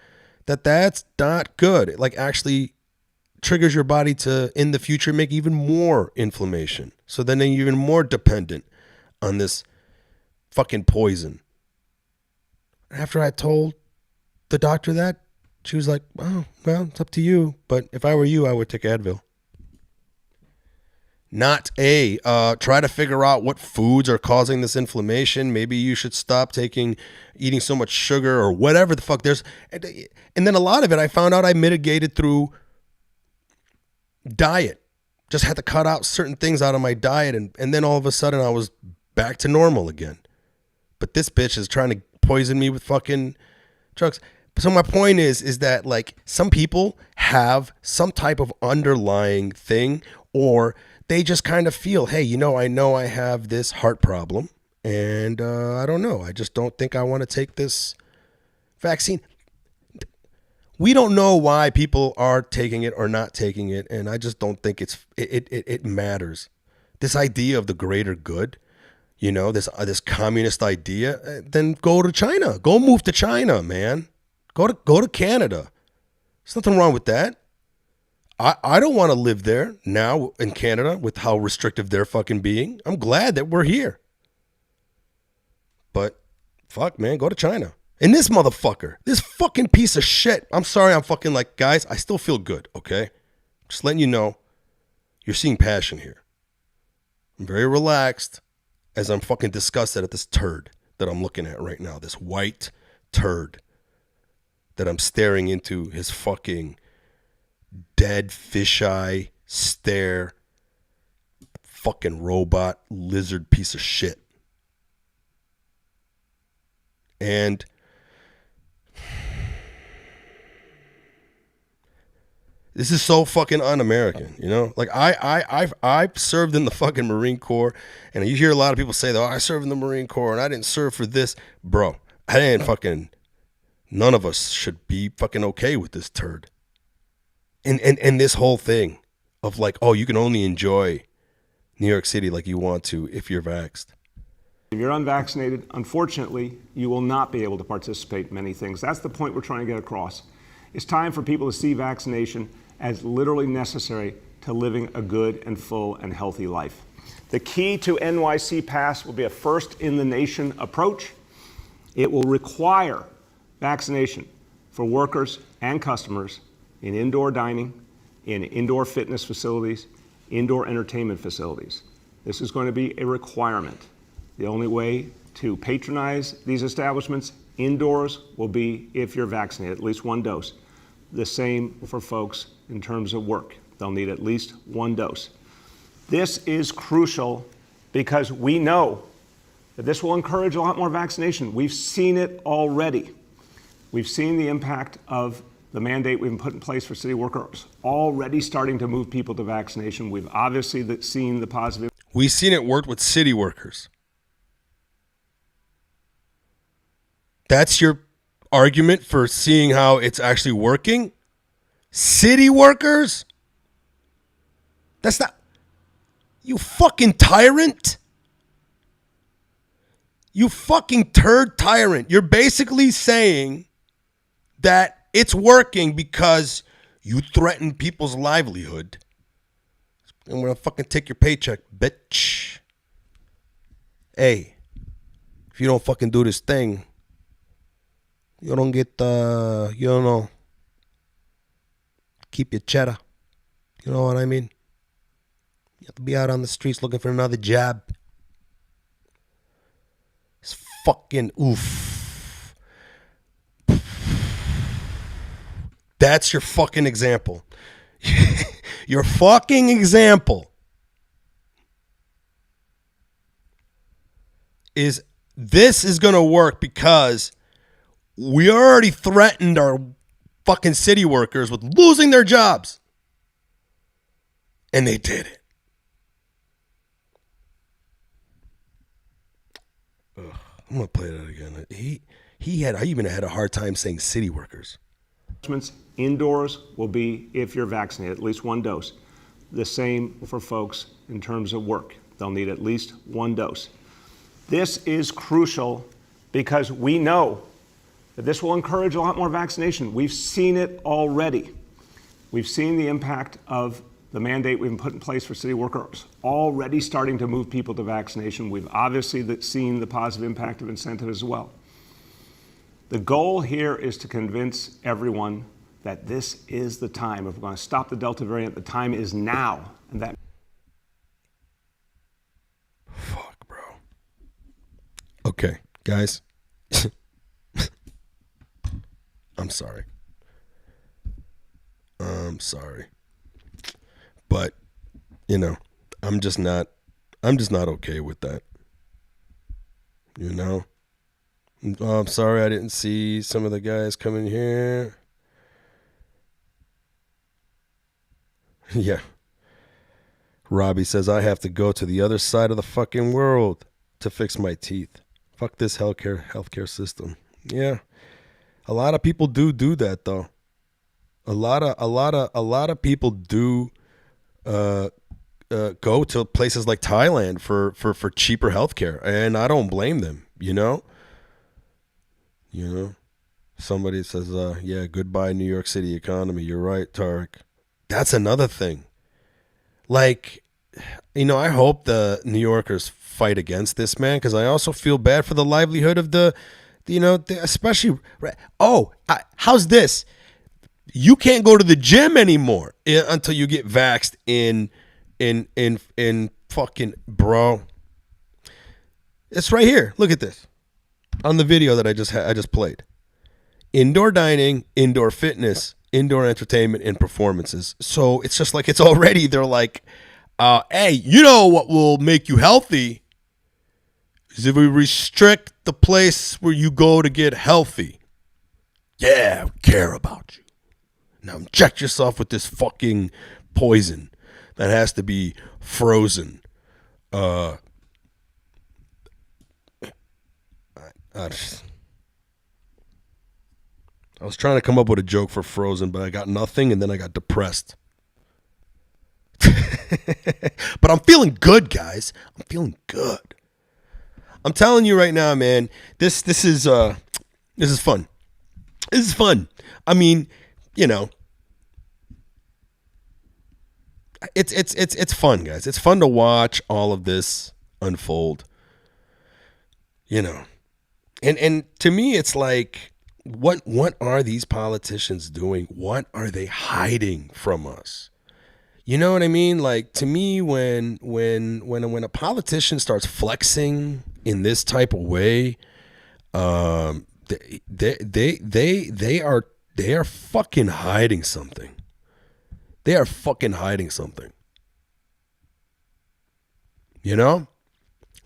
that that's not good. It like actually triggers your body to, in the future, make even more inflammation. So then they're even more dependent on this fucking poison. After I told the doctor that, she was like, oh, well, it's up to you. But if I were you, I would take Advil. Not try to figure out what foods are causing this inflammation. Maybe you should stop eating so much sugar or whatever the fuck there's. And then a lot of it I found out I mitigated through diet. Just had to cut out certain things out of my diet. And then all of a sudden I was back to normal again. But this bitch is trying to poison me with fucking drugs. So my point is that like some people have some type of underlying thing, or they just kind of feel, hey, I know I have this heart problem and I don't know. I just don't think I want to take this vaccine. We don't know why people are taking it or not taking it. And I just don't think it matters. This idea of the greater good, this communist idea, then go to China. Go move to China, man. Go to Canada. There's nothing wrong with that. I don't want to live there now in Canada with how restrictive they're fucking being. I'm glad that we're here. But fuck, man, go to China. And this motherfucker, this fucking piece of shit. I'm sorry, I'm fucking like, guys, I still feel good, okay? Just letting you know, you're seeing passion here. I'm very relaxed as I'm fucking disgusted at this turd that I'm looking at right now. This white turd that I'm staring into his fucking dead fisheye stare, fucking robot lizard piece of shit. And this is so fucking un-American, Like I've served in the fucking Marine Corps, and you hear a lot of people say that, I served in the Marine Corps and I didn't serve for this. Bro, none of us should be fucking okay with this turd. And this whole thing of like, oh, you can only enjoy New York City like you want to if you're vaxxed. If you're unvaccinated, unfortunately, you will not be able to participate in many things. That's the point we're trying to get across. It's time for people to see vaccination as literally necessary to living a good and full and healthy life. The key to NYC Pass will be a first-in-the-nation approach. It will require vaccination for workers and customers in indoor dining, in indoor fitness facilities, indoor entertainment facilities. This is going to be a requirement. The only way to patronize these establishments indoors will be if you're vaccinated, at least one dose. The same for folks in terms of work. They'll need at least one dose. This is crucial because we know that this will encourage a lot more vaccination. We've seen it already. We've seen the impact of the mandate we've put in place for city workers already starting to move people to vaccination. We've obviously seen the positive. We've seen it work with city workers. That's your argument for seeing how it's actually working? City workers? That's not... You fucking tyrant? You fucking turd tyrant. You're basically saying that it's working because you threaten people's livelihood. I'm going to fucking take your paycheck, bitch. Hey, if you don't fucking do this thing, you don't get, you don't know, keep your cheddar. You know what I mean? You have to be out on the streets looking for another job. It's fucking oof. That's your fucking example. Your fucking example is this is going to work because we already threatened our fucking city workers with losing their jobs. And they did it. Ugh, I'm going to play that again. I even had a hard time saying city workers. Indoors will be, if you're vaccinated, at least one dose. The same for folks in terms of work. They'll need at least one dose. This is crucial because we know that this will encourage a lot more vaccination. We've seen it already. We've seen the impact of the mandate we've put in place for city workers already starting to move people to vaccination. We've obviously seen the positive impact of incentive as well. The goal here is to convince everyone that this is the time. If we're going to stop the Delta variant, the time is now. And that. Fuck, bro. Okay, guys. I'm sorry. But, you know, I'm just not okay with that. You know? Oh, I'm sorry I didn't see some of the guys coming here. Yeah. Robbie says, I have to go to the other side of the fucking world to fix my teeth. Fuck this healthcare system. Yeah. A lot of people do that though. A lot of people do go to places like Thailand for cheaper healthcare, and I don't blame them, you know? Somebody says, yeah, goodbye New York City economy. You're right, Tarek. That's another thing. Like, I hope the New Yorkers fight against this, man, because I also feel bad for the livelihood of especially. How's this? You can't go to the gym anymore until you get vaxxed in fucking, bro. It's right here. Look at this. On the video that I just played. Indoor dining, indoor fitness, indoor entertainment, and performances. So it's just like it's already, they're like, hey, you know what will make you healthy is if we restrict the place where you go to get healthy. Yeah, I care about you. Now inject yourself with this fucking poison that has to be frozen. I was trying to come up with a joke for Frozen, but I got nothing, and then I got depressed. But I'm feeling good, guys. I'm feeling good. I'm telling you right now, man. This is fun. This is fun. I mean, it's fun, guys. It's fun to watch all of this unfold. And to me, it's like, what are these politicians doing? What are they hiding from us? You know what I mean? Like, to me, when a politician starts flexing in this type of way, they are fucking hiding something. They are fucking hiding something.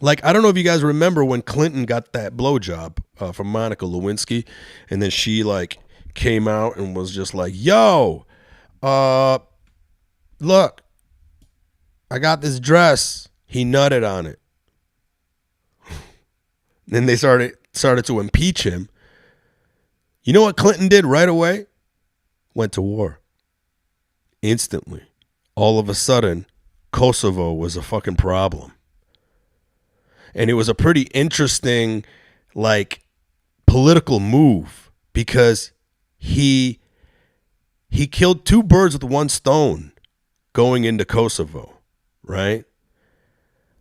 Like, I don't know if you guys remember when Clinton got that blowjob from Monica Lewinsky, and then she came out and was just like, "Yo, look, I got this dress." He nutted on it. Then they started to impeach him. You know what Clinton did right away? Went to war. Instantly. All of a sudden, Kosovo was a fucking problem. And it was a pretty interesting, like, political move because he killed two birds with one stone going into Kosovo, right?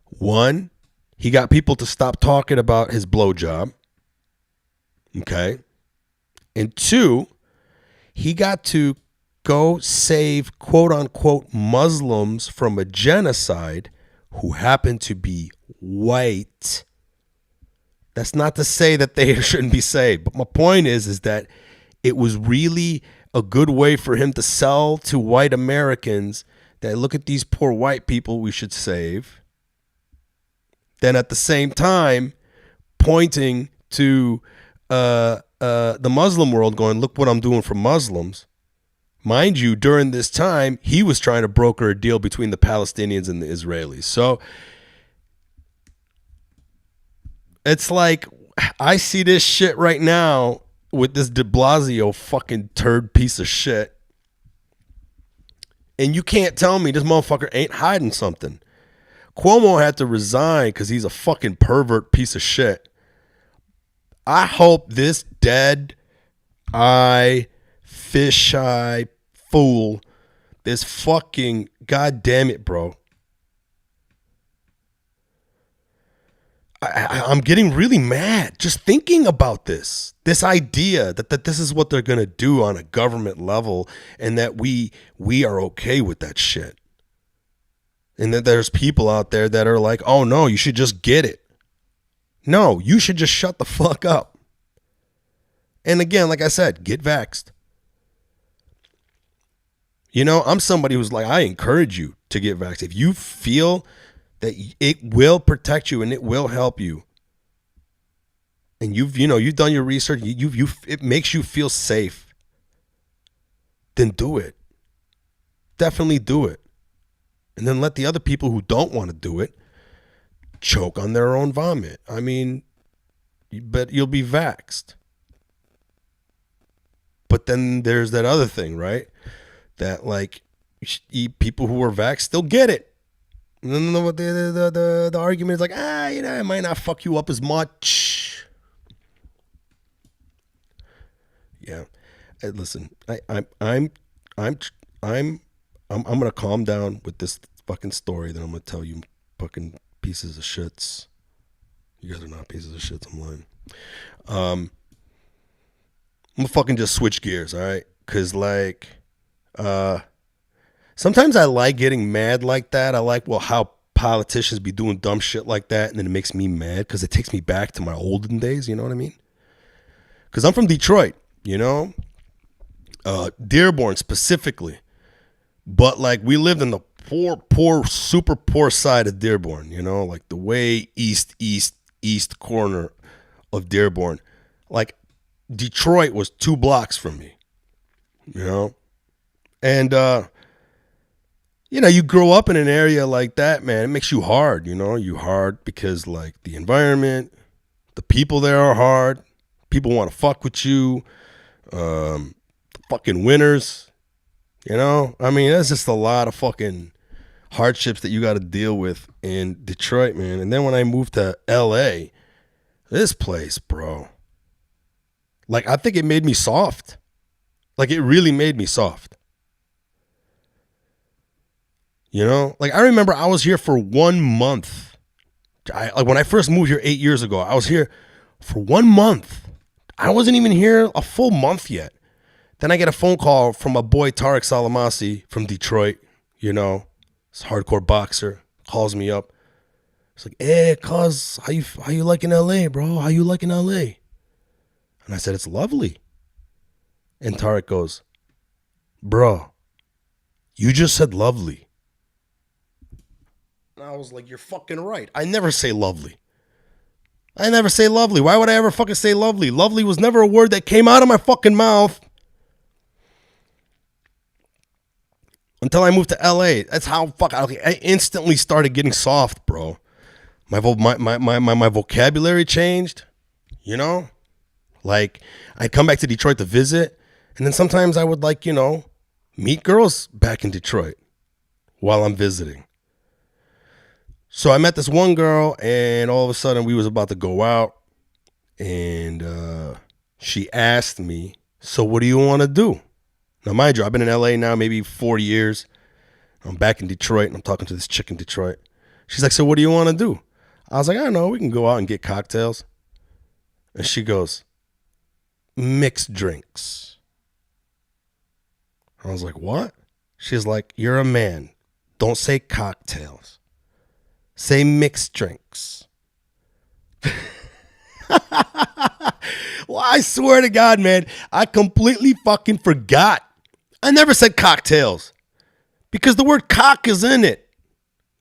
One, he got people to stop talking about his blowjob. Okay. And two, he got to go save quote unquote Muslims from a genocide who happened to be white. That's not to say that they shouldn't be saved. But my point is that it was really a good way for him to sell to white Americans that look at these poor white people we should save. Then at the same time, pointing to the Muslim world going, look what I'm doing for Muslims. Mind you, during this time, he was trying to broker a deal between the Palestinians and the Israelis. So it's like, I see this shit right now with this de Blasio fucking turd piece of shit. And you can't tell me this motherfucker ain't hiding something. Cuomo had to resign because he's a fucking pervert piece of shit. I hope this dead eye, fisheye fool, this fucking, goddamn it, bro. I'm getting really mad just thinking about this idea that this is what they're going to do on a government level and that we are okay with that shit. And that there's people out there that are like, oh no, you should just get it. No, you should just shut the fuck up. And again, like I said, get vaxxed. You know, I'm somebody who's like, I encourage you to get vaxxed. If you feel that it will protect you and it will help you, and you've done your research, it makes you feel safe, then do it. Definitely do it. And then let the other people who don't want to do it choke on their own vomit. I mean, but you'll be vaxxed. But then there's that other thing, right? That like people who are vaxxed still get it. And then the argument is like, it might not fuck you up as much. Yeah. Hey, listen, I'm gonna calm down with this fucking story that I'm gonna tell you, fucking pieces of shits. You guys are not pieces of shits. I'm lying. I'm gonna fucking just switch gears, all right? Cause like, sometimes I like getting mad like that. I like, how politicians be doing dumb shit like that, and then it makes me mad because it takes me back to my olden days. You know what I mean? Because I'm from Detroit, you know, Dearborn specifically. But like we lived in the poor, super poor side of Dearborn, you know, like the way east corner of Dearborn. Like Detroit was 2 blocks from me, you know, and you grow up in an area like that, man. It makes you hard, you know. You hard because like the environment, the people there are hard. People want to fuck with you. Fucking winners. You know, I mean, there's just a lot of fucking hardships that you got to deal with in Detroit, man. And then when I moved to LA, this place, bro, like, I think it made me soft. Like, it really made me soft. You know, like, I remember I was here for 1 month. Like, when I first moved here 8 years ago, I was here for 1 month. I wasn't even here a full month yet. Then I get a phone call from my boy Tarek Salamasi from Detroit, you know, this hardcore boxer, calls me up. It's like, hey, cuz, how you liking LA, bro? How you liking LA? And I said, it's lovely. And Tarek goes, bro, you just said lovely. And I was like, you're fucking right. I never say lovely. I never say lovely. Why would I ever fucking say lovely? Lovely was never a word that came out of my fucking mouth. Until I moved to LA. That's how I instantly started getting soft, bro. My vocabulary changed, you know? Like, I'd come back to Detroit to visit, and then sometimes I would, like, you know, meet girls back in Detroit while I'm visiting. So I met this one girl, and all of a sudden we was about to go out, and she asked me, so what do you want to do? Now, mind you, I've been in LA now maybe 4 years. I'm back in Detroit, and I'm talking to this chick in Detroit. She's like, so what do you want to do? I was like, I don't know. We can go out and get cocktails. And she goes, mixed drinks. I was like, what? She's like, you're a man. Don't say cocktails. Say mixed drinks. Well, I swear to God, man, I completely fucking forgot. I never said cocktails because the word cock is in it.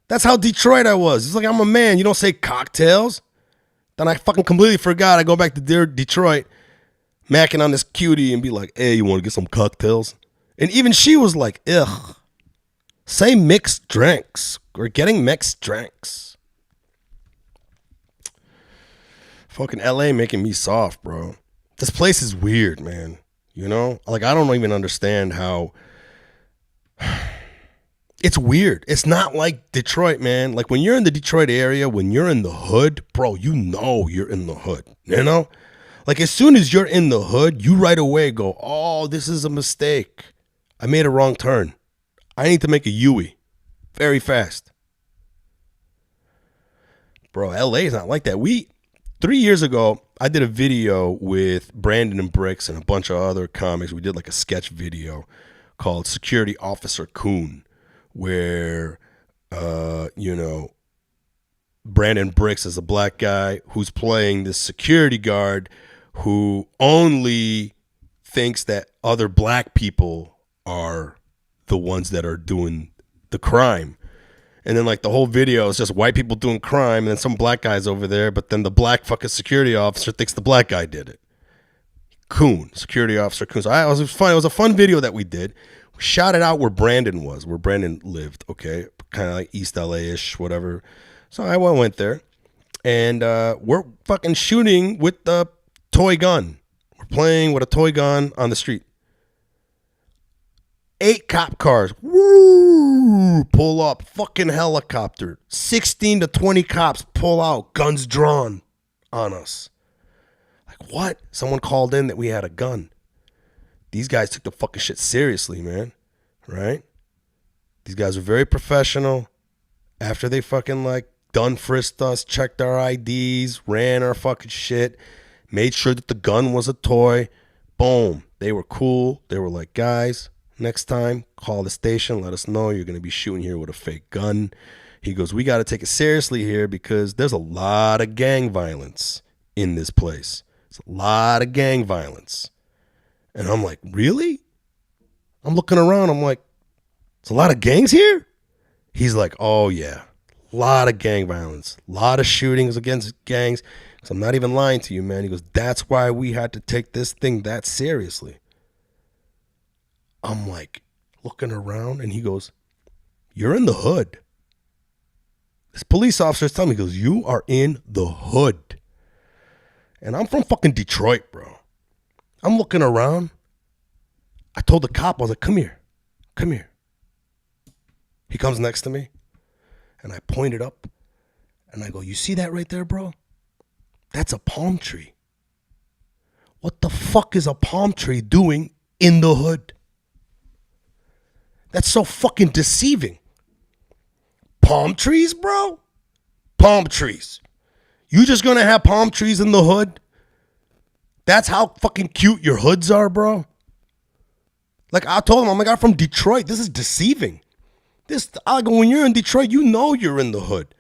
That's how Detroit I was. It's like, I'm a man. You don't say cocktails. Then I fucking completely forgot. I go back to Detroit, macking on this cutie and be like, hey, you want to get some cocktails? And even she was like, ugh. Say mixed drinks. We're getting mixed drinks. Fucking LA making me soft, bro. This place is weird, man. You know? Like, I don't even understand how... It's weird. It's not like Detroit, man. Like, when you're in the Detroit area, when you're in the hood, bro, you know you're in the hood. You know? Like, as soon as you're in the hood, you right away go, oh, this is a mistake. I made a wrong turn. I need to make a U-ey very fast. Bro, LA is not like that. 3 years ago, I did a video with Brandon and Bricks and a bunch of other comics. We did like a sketch video called Security Officer Coon, where, Brandon Bricks is a black guy who's playing this security guard who only thinks that other black people are the ones that are doing the crime. And then, like, the whole video is just white people doing crime, and then some black guys over there, but then the black fucking security officer thinks the black guy did it. Coon, security officer Coon. So it was fun. It was a fun video that we did. We shot it out where Brandon lived, okay? Kind of like East LA-ish, whatever. So I went there, and we're fucking shooting with the toy gun. We're playing with a toy gun on the street. 8 cop cars, woo, pull up, fucking helicopter. 16 to 20 cops pull out, guns drawn on us. Like, what? Someone called in that we had a gun. These guys took the fucking shit seriously, man. Right? These guys were very professional. After they fucking, like, done frisked us, checked our IDs, ran our fucking shit, made sure that the gun was a toy. Boom. They were cool. They were like, guys, next time, call the station. Let us know you're going to be shooting here with a fake gun. He goes, we got to take it seriously here because there's a lot of gang violence in this place. It's a lot of gang violence. And I'm like, really? I'm looking around. I'm like, there's a lot of gangs here? He's like, oh, yeah. A lot of gang violence. A lot of shootings against gangs. So I'm not even lying to you, man. He goes, that's why we had to take this thing that seriously. I'm like looking around, and he goes, you're in the hood. This police officer is telling me, he goes, you are in the hood. And I'm from fucking Detroit, bro. I'm looking around. I told the cop, I was like, come here. Come here. He comes next to me, and I pointed up, and I go, you see that right there, bro? That's a palm tree. What the fuck is a palm tree doing in the hood? That's so fucking deceiving. Palm trees, bro? Palm trees. You just gonna have palm trees in the hood? That's how fucking cute your hoods are, bro? Like, I told him, I'm like, I'm from Detroit. This is deceiving. When you're in Detroit, you know you're in the hood.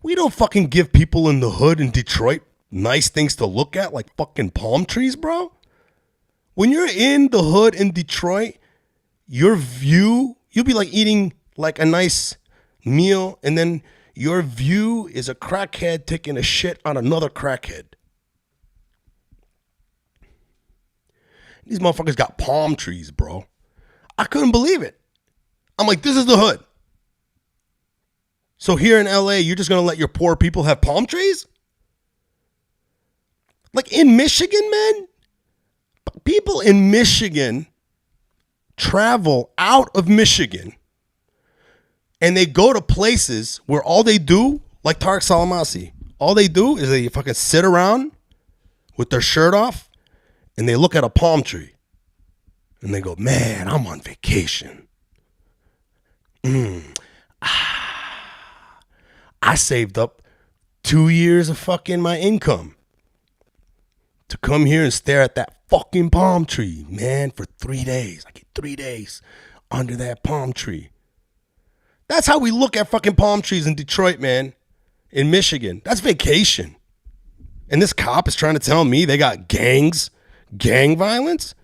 We don't fucking give people in the hood in Detroit nice things to look at like fucking palm trees, bro. When you're in the hood in Detroit, your view, you'll be like eating like a nice meal, and then your view is a crackhead taking a shit on another crackhead. These motherfuckers got palm trees, bro. I couldn't believe it. I'm like, this is the hood. So here in LA, you're just going to let your poor people have palm trees? Like in Michigan, man? People in Michigan travel out of Michigan, And they go to places where all they do, like Tarek Salamasi, all they do is they fucking sit around with their shirt off and they look at a palm tree. And they go, man, I'm on vacation. I saved up 2 years of fucking my income to come here and stare at that fucking palm tree, man, for 3 days. I get 3 days under that palm tree. That's how we look at fucking palm trees in Detroit, man, in Michigan. That's vacation. And this cop is trying to tell me they got gangs, gang violence?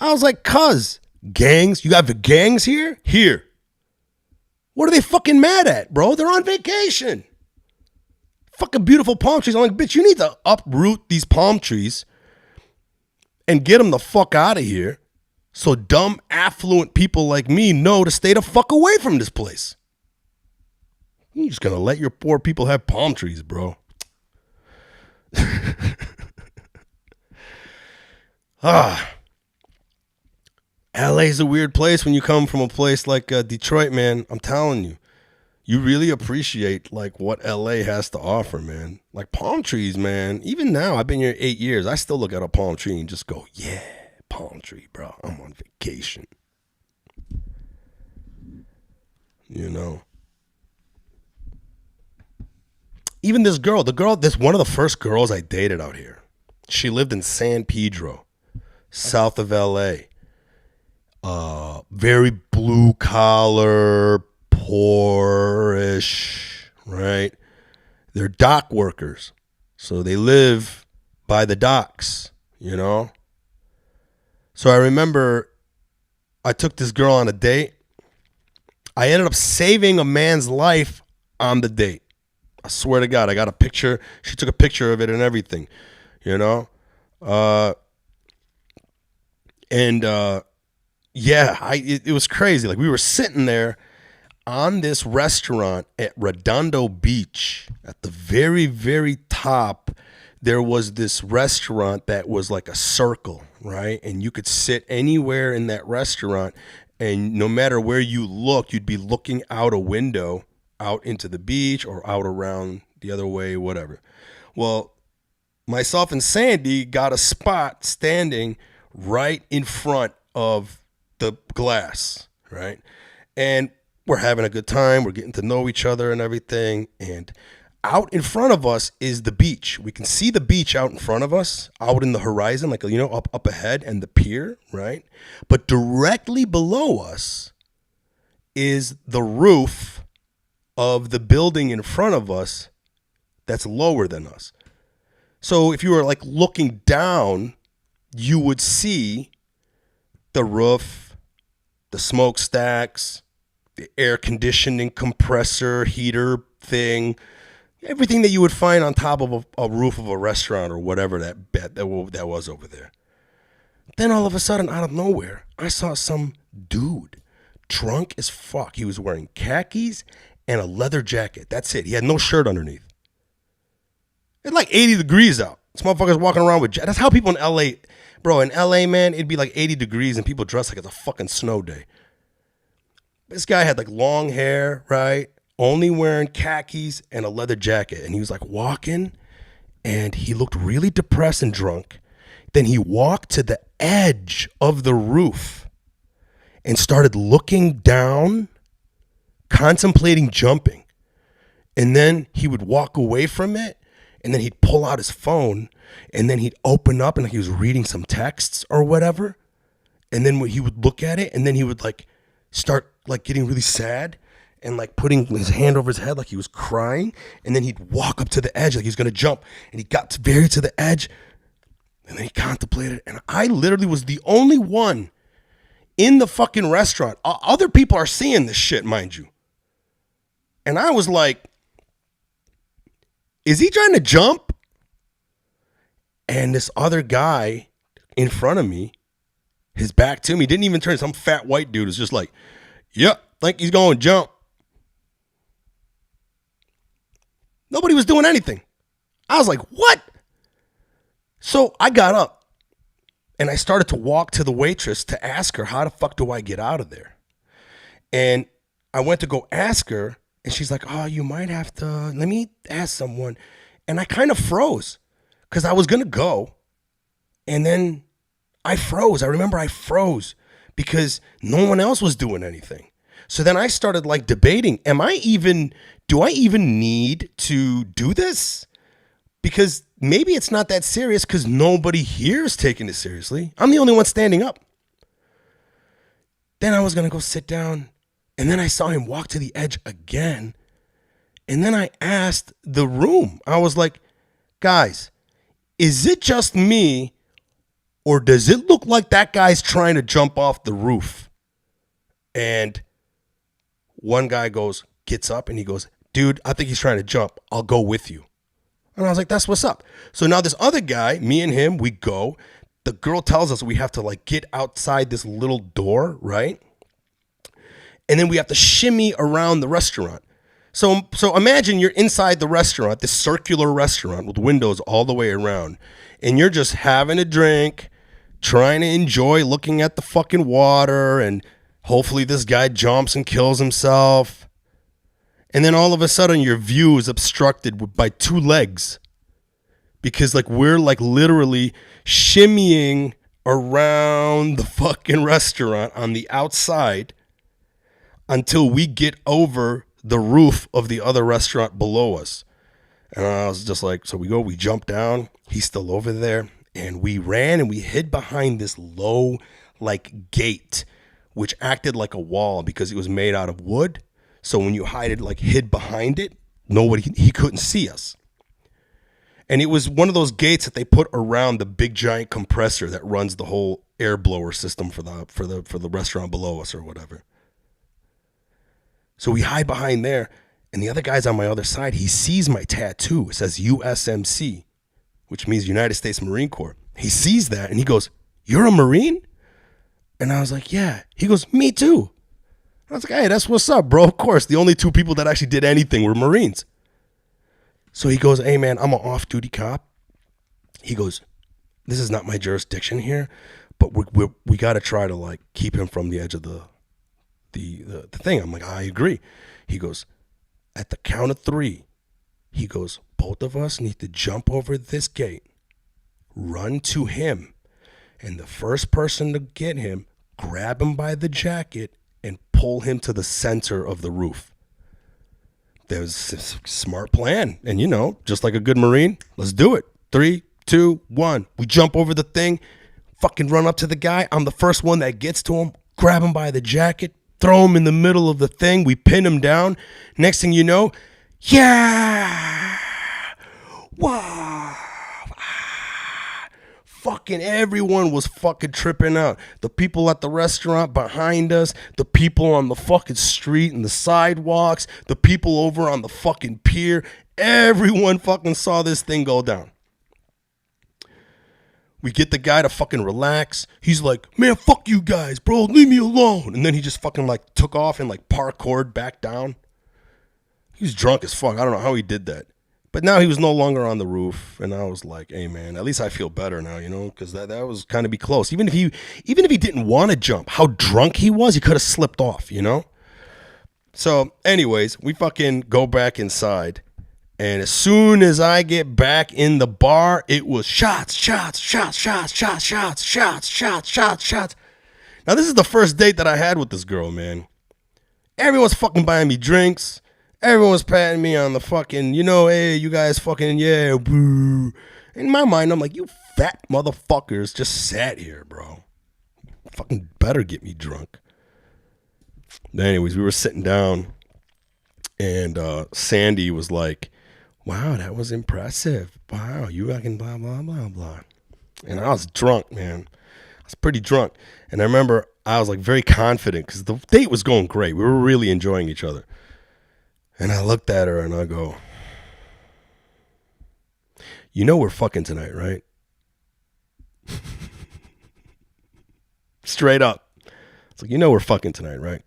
I was like, cuz, gangs? You got the gangs here? Here. What are they fucking mad at, bro? They're on vacation. Fucking beautiful palm trees. I'm like, bitch, you need to uproot these palm trees and get them the fuck out of here so dumb, affluent people like me know to stay the fuck away from this place. You're just going to let your poor people have palm trees, bro. LA's a weird place when you come from a place like Detroit, man. I'm telling you. You really appreciate like what LA has to offer, man. Like palm trees, man. Even now, I've been here 8 years. I still look at a palm tree and just go, yeah, palm tree, bro. I'm on vacation. You know. Even this girl, this one of the first girls I dated out here. She lived in San Pedro, south of LA. Very blue collar, poorish, right? They're dock workers. So they live by the docks, you know? So I remember I took this girl on a date. I ended up saving a man's life on the date. I swear to God, I got a picture. She took a picture of it and everything, you know? It was crazy. Like we were sitting there on this restaurant at Redondo Beach. At the very, very top, there was this restaurant that was like a circle, right? And you could sit anywhere in that restaurant, and no matter where you look, you'd be looking out a window, out into the beach or out around the other way, whatever. Well, myself and Sandy got a spot standing right in front of the glass, right? And we're having a good time. We're getting to know each other and everything. And out in front of us is the beach. We can see the beach out in front of us, out in the horizon, like, you know, up ahead, and the pier, right? But directly below us is the roof of the building in front of us that's lower than us. So if you were like looking down, you would see the roof, the smokestacks, the air conditioning compressor, heater thing, everything that you would find on top of a roof of a restaurant or whatever that was over there. Then all of a sudden, out of nowhere, I saw some dude, drunk as fuck. He was wearing khakis and a leather jacket. That's it. He had no shirt underneath. It's like 80 degrees out. This motherfucker's walking around with that's how people in LA, bro, in LA, man, it'd be like 80 degrees and people dress like it's a fucking snow day. This guy had like long hair, right? Only wearing khakis and a leather jacket. And he was like walking and he looked really depressed and drunk. Then he walked to the edge of the roof and started looking down, contemplating jumping. And then he would walk away from it, and then he'd pull out his phone, and then he'd open up and like he was reading some texts or whatever. And then he would look at it, and then he would like start like getting really sad and like putting his hand over his head like he was crying. And then he'd walk up to the edge like he was gonna jump, and he got very to the edge, and then he contemplated. And I literally was the only one in the fucking restaurant. Other people are seeing this shit, mind you. And I was like, is he trying to jump? And this other guy in front of me, his back to me, didn't even turn. Some fat white dude was just like, yep, think he's going to jump. Nobody was doing anything. I was like, what? So I got up and I started to walk to the waitress to ask her, how the fuck do I get out of there? And I went to go ask her, and she's like, oh, you might have to, let me ask someone. And I kind of froze because I was going to go. And then I froze. I remember I froze because no one else was doing anything. So then I started like debating, do I even need to do this? Because maybe it's not that serious because nobody here is taking it seriously. I'm the only one standing up. Then I was going to go sit down, and then I saw him walk to the edge again. And then I asked the room, I was like, guys, is it just me, or does it look like that guy's trying to jump off the roof? And one guy gets up and he goes, dude, I think he's trying to jump. I'll go with you. And I was like, that's what's up. So now this other guy, me and him, we go. The girl tells us we have to like get outside this little door, right? And then we have to shimmy around the restaurant. So imagine you're inside the restaurant, this circular restaurant with windows all the way around, and you're just having a drink, trying to enjoy looking at the fucking water, and hopefully this guy jumps and kills himself. And then all of a sudden your view is obstructed by two legs. Because like we're like literally shimmying around the fucking restaurant on the outside until we get over the roof of the other restaurant below us. And I was just like, so we jump down. He's still over there. And we ran and we hid behind this low like gate, which acted like a wall because it was made out of wood. So when you hid behind it, he couldn't see us. And it was one of those gates that they put around the big giant compressor that runs the whole air blower system for the restaurant below us or whatever. So we hide behind there, and the other guy's on my other side. He sees my tattoo. It says USMC, which means United States Marine Corps. He sees that and he goes, "You're a Marine?" And I was like, "Yeah." He goes, "Me too." I was like, "Hey, that's what's up, bro." Of course, the only two people that actually did anything were Marines. So he goes, "Hey, man, I'm an off-duty cop." He goes, "This is not my jurisdiction here, but we got to try to like keep him from the edge of the thing." I'm like, "I agree." He goes, "At the count of 3, he goes, both of us need to jump over this gate, run to him, and the first person to get him, grab him by the jacket and pull him to the center of the roof." There was a smart plan. And, just like a good Marine, let's do it. 3, 2, 1. We jump over the thing, fucking run up to the guy. I'm the first one that gets to him, grab him by the jacket, throw him in the middle of the thing. We pin him down. Next thing you know, yeah. Wow. Fucking everyone was fucking tripping out. The people at the restaurant behind us, the people on the fucking street and the sidewalks, the people over on the fucking pier. Everyone fucking saw this thing go down. We get the guy to fucking relax. He's like, "Man, fuck you guys, bro. Leave me alone." And then he just fucking like took off and like parkoured back down. He was drunk as fuck. I don't know how he did that. But now he was no longer on the roof, and I was like, "Hey, man, at least I feel better now, because that was kind of be close. Even if he didn't want to jump, how drunk he was, he could have slipped off, So, anyways, we fucking go back inside, and as soon as I get back in the bar, it was shots, shots, shots, shots, shots, shots, shots, shots, shots, shots. Now, this is the first date that I had with this girl, man. Everyone's fucking buying me drinks. Everyone's patting me on the fucking, hey, you guys fucking, yeah, boo. In my mind, I'm like, you fat motherfuckers just sat here, bro. Fucking better get me drunk. Anyways, we were sitting down, and Sandy was like, "Wow, that was impressive. Wow, you fucking blah, blah, blah, blah." And I was drunk, man. I was pretty drunk. And I remember I was like very confident because the date was going great. We were really enjoying each other. And I looked at her and I go, "We're fucking tonight, right?" Straight up. It's like, we're fucking tonight, right?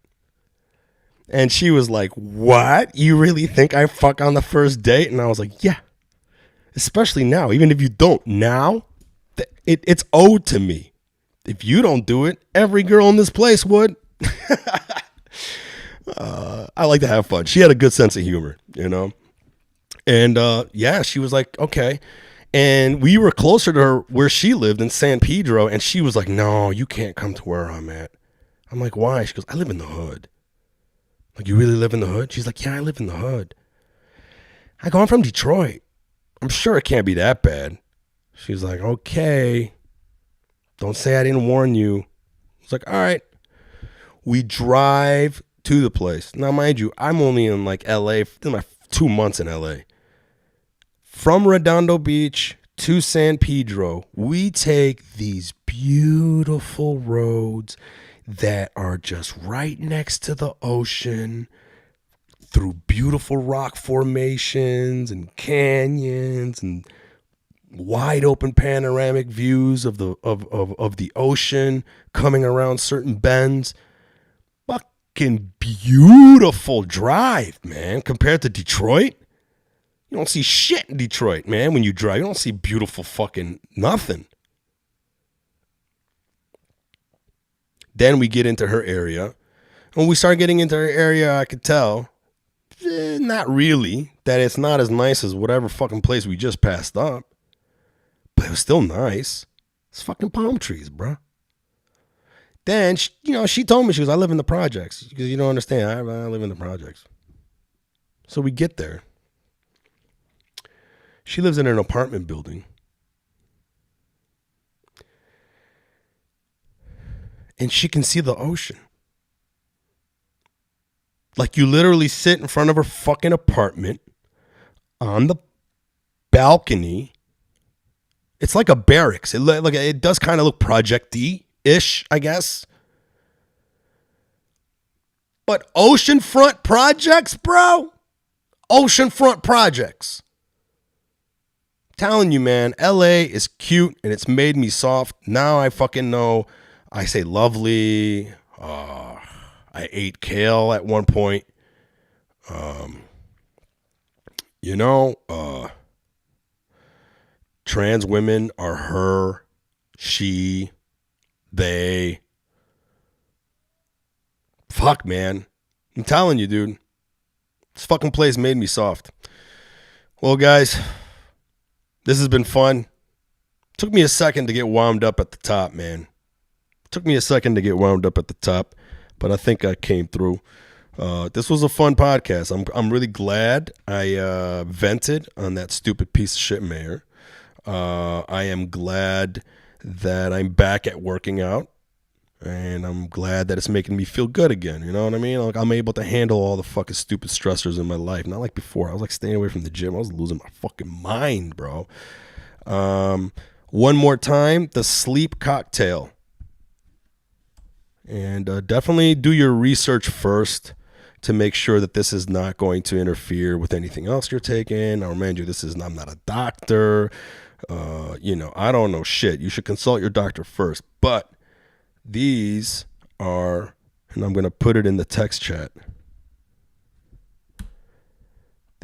And she was like, "What? You really think I fuck on the first date?" And I was like, "Yeah. Especially now. Even if you don't now, it's owed to me. If you don't do it, every girl in this place would." I like to have fun. She had a good sense of humor, you know? And yeah, she was like, okay. And we were closer to her where she lived in San Pedro. And she was like, no, you can't come to where I'm at. I'm like, why? She goes, I live in the hood. Like, you really live in the hood? She's like, yeah, I live in the hood. I go, I'm from Detroit. I'm sure it can't be that bad. She's like, okay. Don't say I didn't warn you. It's like, all right. We drive to the place. Now, mind you, I'm only in like LA. This is my 2 months in LA. From Redondo Beach to San Pedro, we take these beautiful roads that are just right next to the ocean, through beautiful rock formations and canyons and wide open panoramic views of the ocean coming around certain bends. Fucking beautiful drive, man, compared to Detroit. You don't see shit in Detroit, man, when you drive. You don't see beautiful fucking nothing. Then we get into her area. When we start getting into her area, I could tell, not really, that it's not as nice as whatever fucking place we just passed up. But it was still nice. It's fucking palm trees, bro. Then, she told me, she goes, I live in the projects. Because you don't understand, I live in the projects. So we get there. She lives in an apartment building. And she can see the ocean. Like, you literally sit in front of her fucking apartment on the balcony. It's like a barracks. It does kind of look project-y-ish, I guess. But oceanfront projects, bro? Oceanfront projects. Telling you, man, LA is cute and it's made me soft. Now I fucking know. I say lovely. I ate kale at one point. Trans women are her, she, they. Fuck, man. I'm telling you, dude. This fucking place made me soft. Well, guys, this has been fun. Took me a second to get wound up at the top, man. Took me a second to get wound up at the top, but I think I came through. This was a fun podcast. I'm really glad I vented on that stupid piece of shit mayor. I am glad that I'm back at working out, and I'm glad that it's making me feel good again. You know what I mean? Like, I'm able to handle all the fucking stupid stressors in my life. Not like before. I was like staying away from the gym. I was losing my fucking mind, bro. One more time, the sleep cocktail. And definitely do your research first to make sure that this is not going to interfere with anything else you're taking. I'll remind you, I'm not a doctor. I don't know shit. You should consult your doctor first. But these are, and I'm going to put it in the text chat.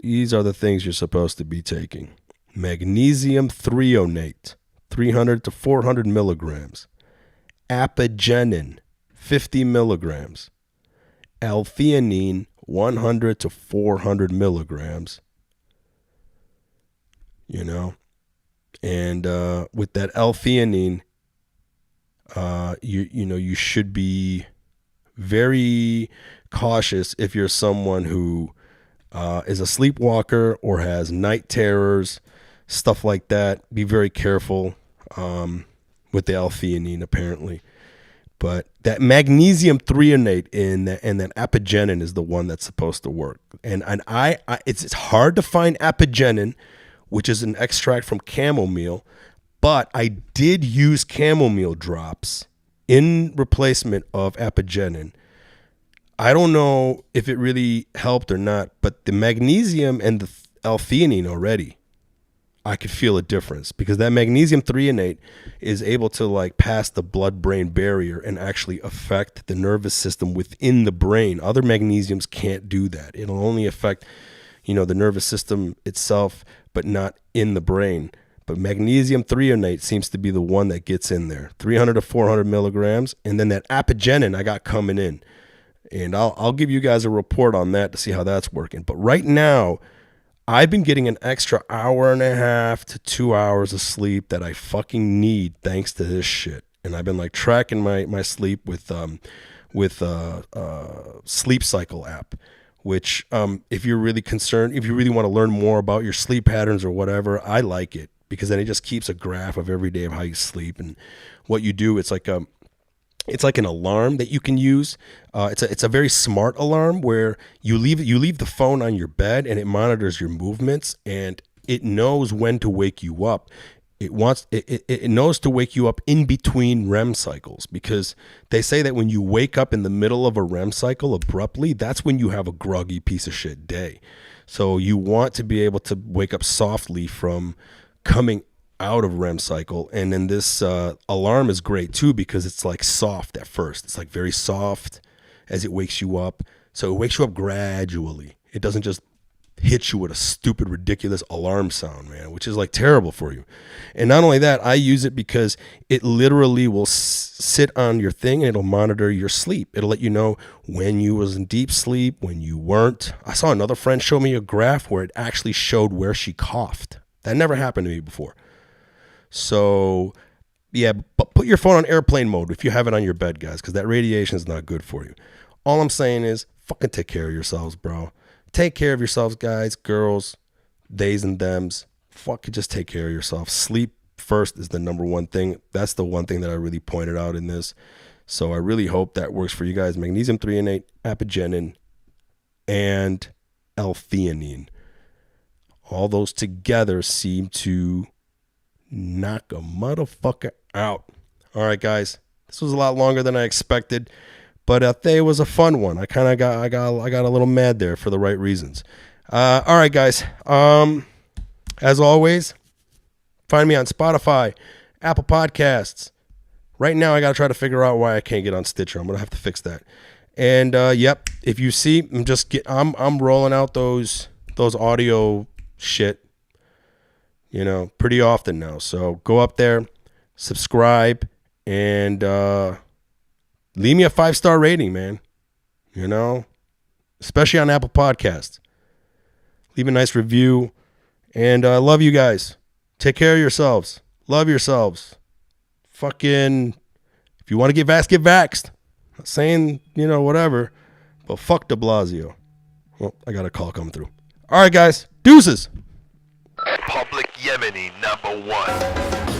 These are the things you're supposed to be taking. Magnesium threonate, 300 to 400 milligrams. Apigenin, 50 milligrams. L-theanine, 100 to 400 milligrams. And with that L-theanine, you should be very cautious if you're someone who is a sleepwalker or has night terrors, stuff like that. Be very careful with the L-theanine, apparently. But that magnesium threonate and that apigenin is the one that's supposed to work. And it's hard to find apigenin, which is an extract from chamomile, but I did use chamomile drops in replacement of apigenin. I don't know if it really helped or not, but the magnesium and the L-theanine already, I could feel a difference, because that magnesium threonate is able to pass the blood-brain barrier and actually affect the nervous system within the brain. Other magnesiums can't do that. It'll only affect, the nervous system itself, but not in the brain. But magnesium threonate seems to be the one that gets in there. 300 to 400 milligrams. And then that apigenin I got coming in. And I'll give you guys a report on that to see how that's working. But right now, I've been getting an extra hour and a half to 2 hours of sleep that I fucking need thanks to this shit. And I've been like tracking my sleep with Sleep Cycle app, which if you're really concerned, if you really want to learn more about your sleep patterns or whatever, I like it because then it just keeps a graph of every day of how you sleep and what you do. It's like an alarm that you can use. It's a very smart alarm where you leave the phone on your bed and it monitors your movements and it knows when to wake you up. It knows to wake you up in between REM cycles because they say that when you wake up in the middle of a REM cycle abruptly, that's when you have a groggy piece of shit day. So you want to be able to wake up softly from coming out of REM cycle. And then this alarm is great too because it's like soft at first. It's like very soft as it wakes you up. So it wakes you up gradually. It doesn't just hit you with a stupid, ridiculous alarm sound, man, which is like terrible for you. And not only that, I use it because it literally will sit on your thing and it'll monitor your sleep. It'll let you know when you was in deep sleep, when you weren't. I saw another friend show me a graph where it actually showed where she coughed. That never happened to me before. So, yeah, but put your phone on airplane mode if you have it on your bed, guys, because that radiation is not good for you. All I'm saying is fucking take care of yourselves, bro. Take care of yourselves, guys, girls, theys and thems. Fucking just take care of yourself. Sleep first is the number one thing. That's the one thing that I really pointed out in this. So I really hope that works for you guys. Magnesium threonate, apigenin, and L-theanine. All those together seem to knock a motherfucker out. All right, guys. This was a lot longer than I expected. But it was a fun one. I got a little mad there for the right reasons. All right, guys. As always, find me on Spotify, Apple Podcasts. Right now, I got to try to figure out why I can't get on Stitcher. I'm gonna have to fix that. And yep, if you see, I'm rolling out those audio shit, pretty often now. So go up there, subscribe, and leave me a 5-star rating, man. Especially on Apple Podcasts. Leave a nice review. And I love you guys. Take care of yourselves. Love yourselves. Fucking, if you want to get vaxxed, get vaxxed. Not saying, whatever. But fuck de Blasio. Well, I got a call coming through. All right, guys. Deuces. Public Yemeni #1.